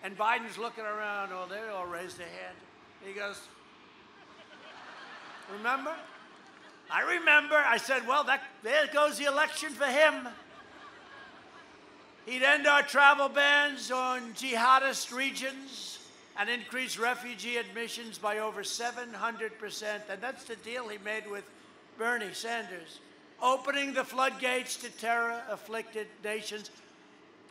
A: And Biden's looking around. Oh, they all raised their hand. He goes, remember? I remember. I said, well, there goes the election for him. He'd end our travel bans on jihadist regions and increase refugee admissions by over 700%. And that's the deal he made with Bernie Sanders, opening the floodgates to terror-afflicted nations.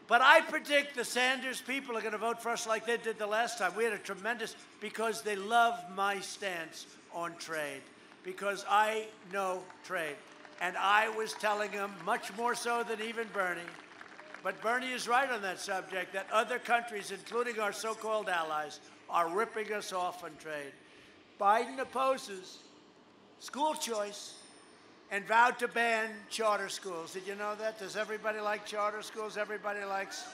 A: But I predict the Sanders people are going to vote for us like they did the last time. We had a tremendous, because they love my stance on trade, because I know trade. And I was telling them, much more so than even Bernie, but Bernie is right on that subject, that other countries, including our so-called allies, are ripping us off on trade. Biden opposes school choice and vowed to ban charter schools. Did you know that? Does everybody like charter schools? Everybody likes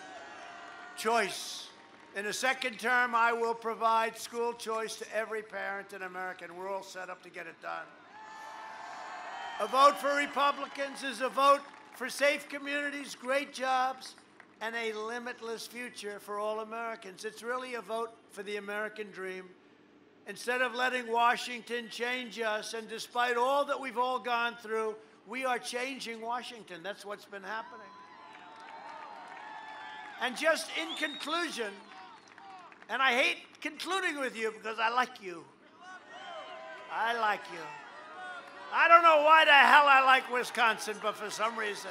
A: choice. In the second term, I will provide school choice to every parent in America, and we're all set up to get it done. A vote for Republicans is a vote for safe communities, great jobs, and a limitless future for all Americans. It's really a vote for the American dream. Instead of letting Washington change us, and despite all that we've all gone through, we are changing Washington. That's what's been happening. And just in conclusion, and I hate concluding with you because I like you. I like you. I don't know why the hell I like Wisconsin, but for some reason.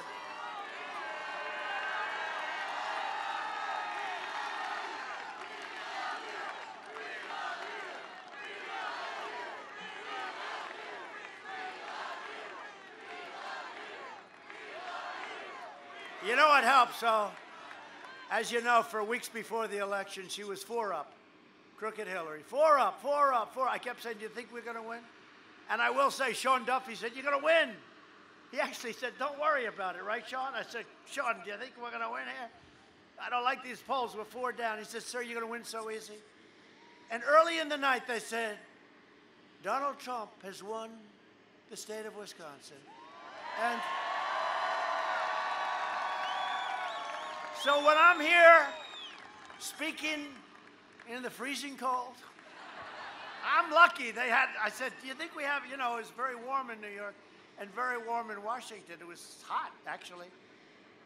A: You know what helps? So, as you know, for weeks before the election, she was 4 up. Crooked Hillary. 4 up, 4 up, 4. I kept saying, do you think we're going to win? And I will say, Sean Duffy said, you're going to win. He actually said, don't worry about it, right, Sean? I said, Sean, do you think we're going to win here? I don't like these polls. We're 4 down. He said, sir, you're going to win so easy. And early in the night, they said, Donald Trump has won the state of Wisconsin. And so when I'm here speaking in the freezing cold, I'm lucky. I said, do you think we have, you know, it's very warm in New York and very warm in Washington. It was hot, actually.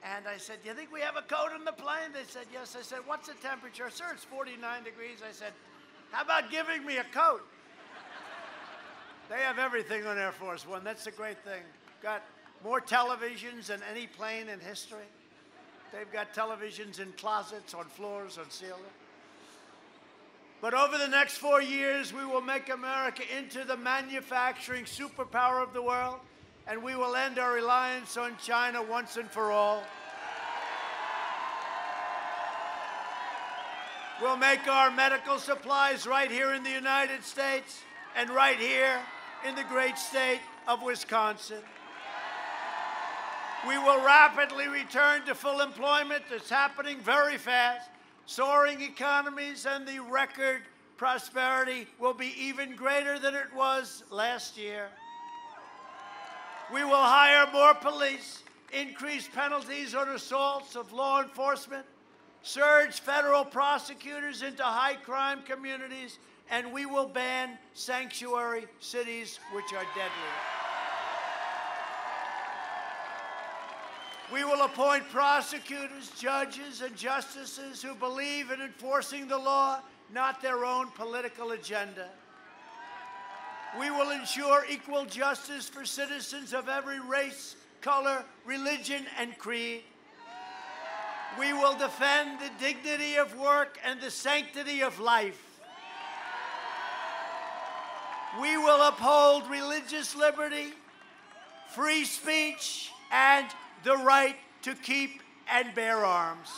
A: And I said, do you think we have a coat on the plane? They said, yes. I said, what's the temperature? Sir, it's 49 degrees. I said, how about giving me a coat? They have everything on Air Force One. That's the great thing. Got more televisions than any plane in history. They've got televisions in closets, on floors, on ceilings. But over the next 4 years, we will make America into the manufacturing superpower of the world, and we will end our reliance on China once and for all. We'll make our medical supplies right here in the United States and right here in the great state of Wisconsin. We will rapidly return to full employment. It's happening very fast. Soaring economies and the record prosperity will be even greater than it was last year. We will hire more police, increase penalties on assaults of law enforcement, surge federal prosecutors into high-crime communities, and we will ban sanctuary cities, which are deadly. We will appoint prosecutors, judges, and justices who believe in enforcing the law, not their own political agenda. We will ensure equal justice for citizens of every race, color, religion, and creed. We will defend the dignity of work and the sanctity of life. We will uphold religious liberty, free speech, and the right to keep and bear arms.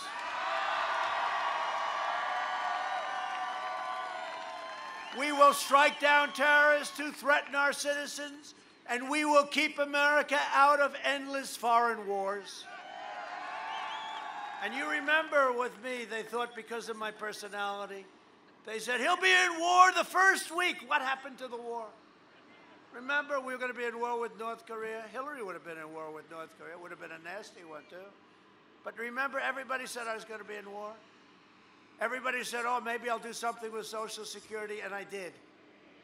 A: We will strike down terrorists who threaten our citizens, and we will keep America out of endless foreign wars. And you remember with me, they thought because of my personality, they said, he'll be in war the first week. What happened to the war? Remember, we were going to be in war with North Korea. Hillary would have been in war with North Korea. It would have been a nasty one, too. But remember, everybody said I was going to be in war. Everybody said, oh, maybe I'll do something with Social Security, and I did.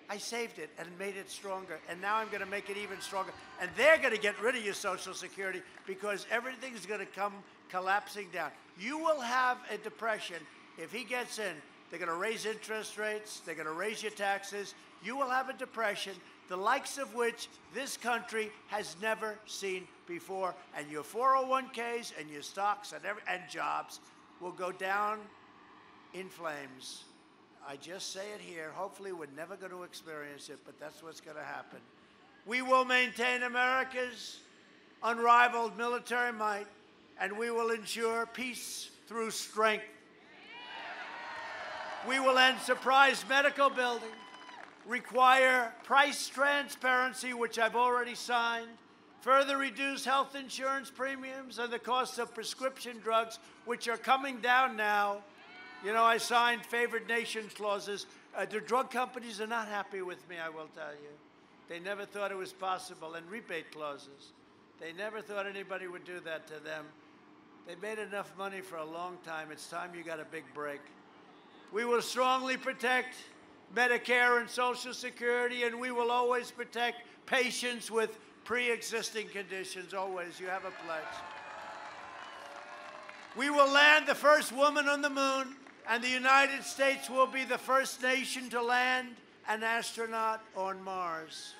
A: I saved it and made it stronger, and now I'm going to make it even stronger. And they're going to get rid of your Social Security because everything's going to come collapsing down. You will have a depression if he gets in. They're going to raise interest rates. They're going to raise your taxes. You will have a depression, the likes of which this country has never seen before. And your 401ks and your stocks and jobs will go down in flames. I just say it here. Hopefully, we're never going to experience it, but that's what's going to happen. We will maintain America's unrivaled military might, and we will ensure peace through strength. We will end surprise medical billing, require price transparency, which I've already signed, further reduce health insurance premiums and the cost of prescription drugs, which are coming down now, You know, I signed favored nation clauses. The drug companies are not happy with me, I will tell you. They never thought it was possible. And rebate clauses. They never thought anybody would do that to them. They made enough money for a long time. It's time you got a big break. We will strongly protect Medicare and Social Security, and we will always protect patients with pre-existing conditions. Always. You have a pledge. We will land the first woman on the moon, and the United States will be the first nation to land an astronaut on Mars.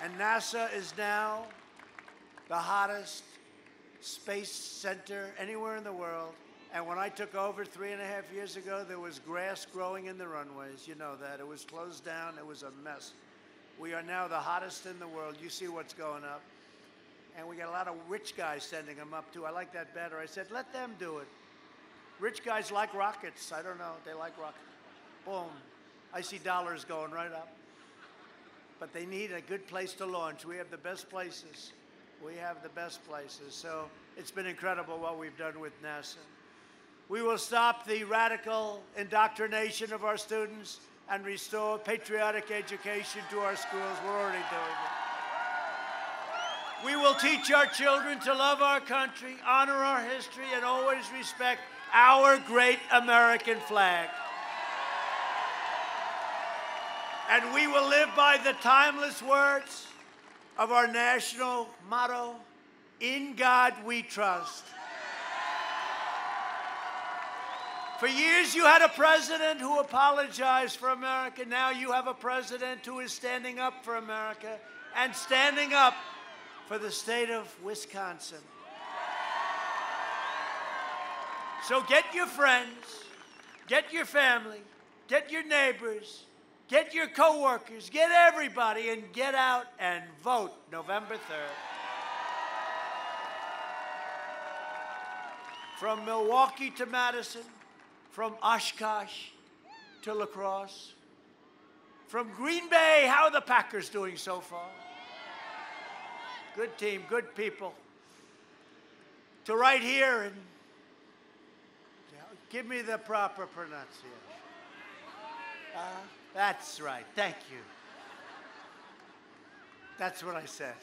A: And NASA is now the hottest space center anywhere in the world. And when I took over 3.5 years ago, there was grass growing in the runways. You know that. It was closed down. It was a mess. We are now the hottest in the world. You see what's going up. And we got a lot of rich guys sending them up, too. I like that better. I said, let them do it. Rich guys like rockets. I don't know. They like rockets. Boom. I see dollars going right up. But they need a good place to launch. We have the best places. We have the best places. So it's been incredible what we've done with NASA. We will stop the radical indoctrination of our students and restore patriotic education to our schools. We're already doing it. We will teach our children to love our country, honor our history, and always respect our great American flag. And we will live by the timeless words of our national motto, "In God we trust." For years, you had a president who apologized for America. Now you have a president who is standing up for America and standing up for the state of Wisconsin. So get your friends, get your family, get your neighbors, get your coworkers, get everybody, and get out and vote November 3rd. From Milwaukee to Madison, from Oshkosh to La Crosse, from Green Bay, how are the Packers doing so far? Good team, good people. To right here, and give me the proper pronunciation. That's right, thank you. That's what I said.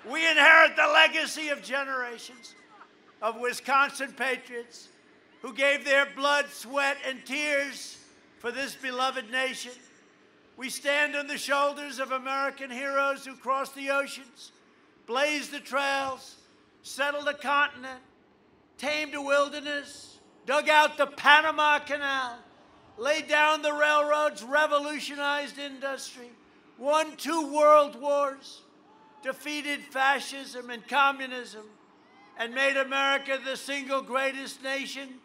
A: We inherit the legacy of generations of Wisconsin patriots who gave their blood, sweat, and tears for this beloved nation. We stand on the shoulders of American heroes who crossed the oceans, blazed the trails, settled a continent, tamed a wilderness, dug out the Panama Canal, laid down the railroads, revolutionized industry, won 2 world wars, defeated fascism and communism, and made America the single greatest nation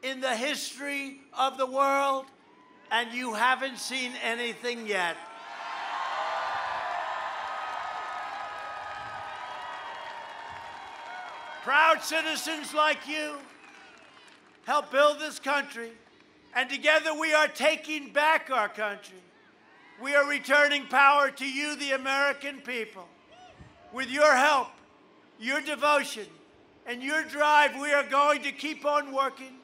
A: in the history of the world, and you haven't seen anything yet. Proud citizens like you help build this country, and together we are taking back our country. We are returning power to you, the American people. With your help, your devotion, and your drive, we are going to keep on working.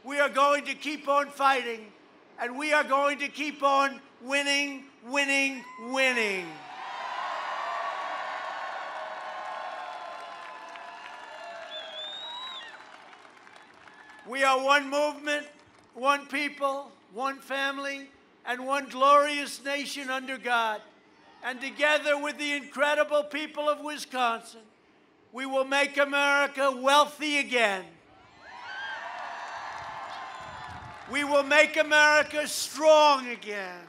A: We are going to keep on fighting, and we are going to keep on winning, winning, winning. We are one movement, one people, one family, and one glorious nation under God. And together with the incredible people of Wisconsin, we will make America wealthy again. We will make America strong again.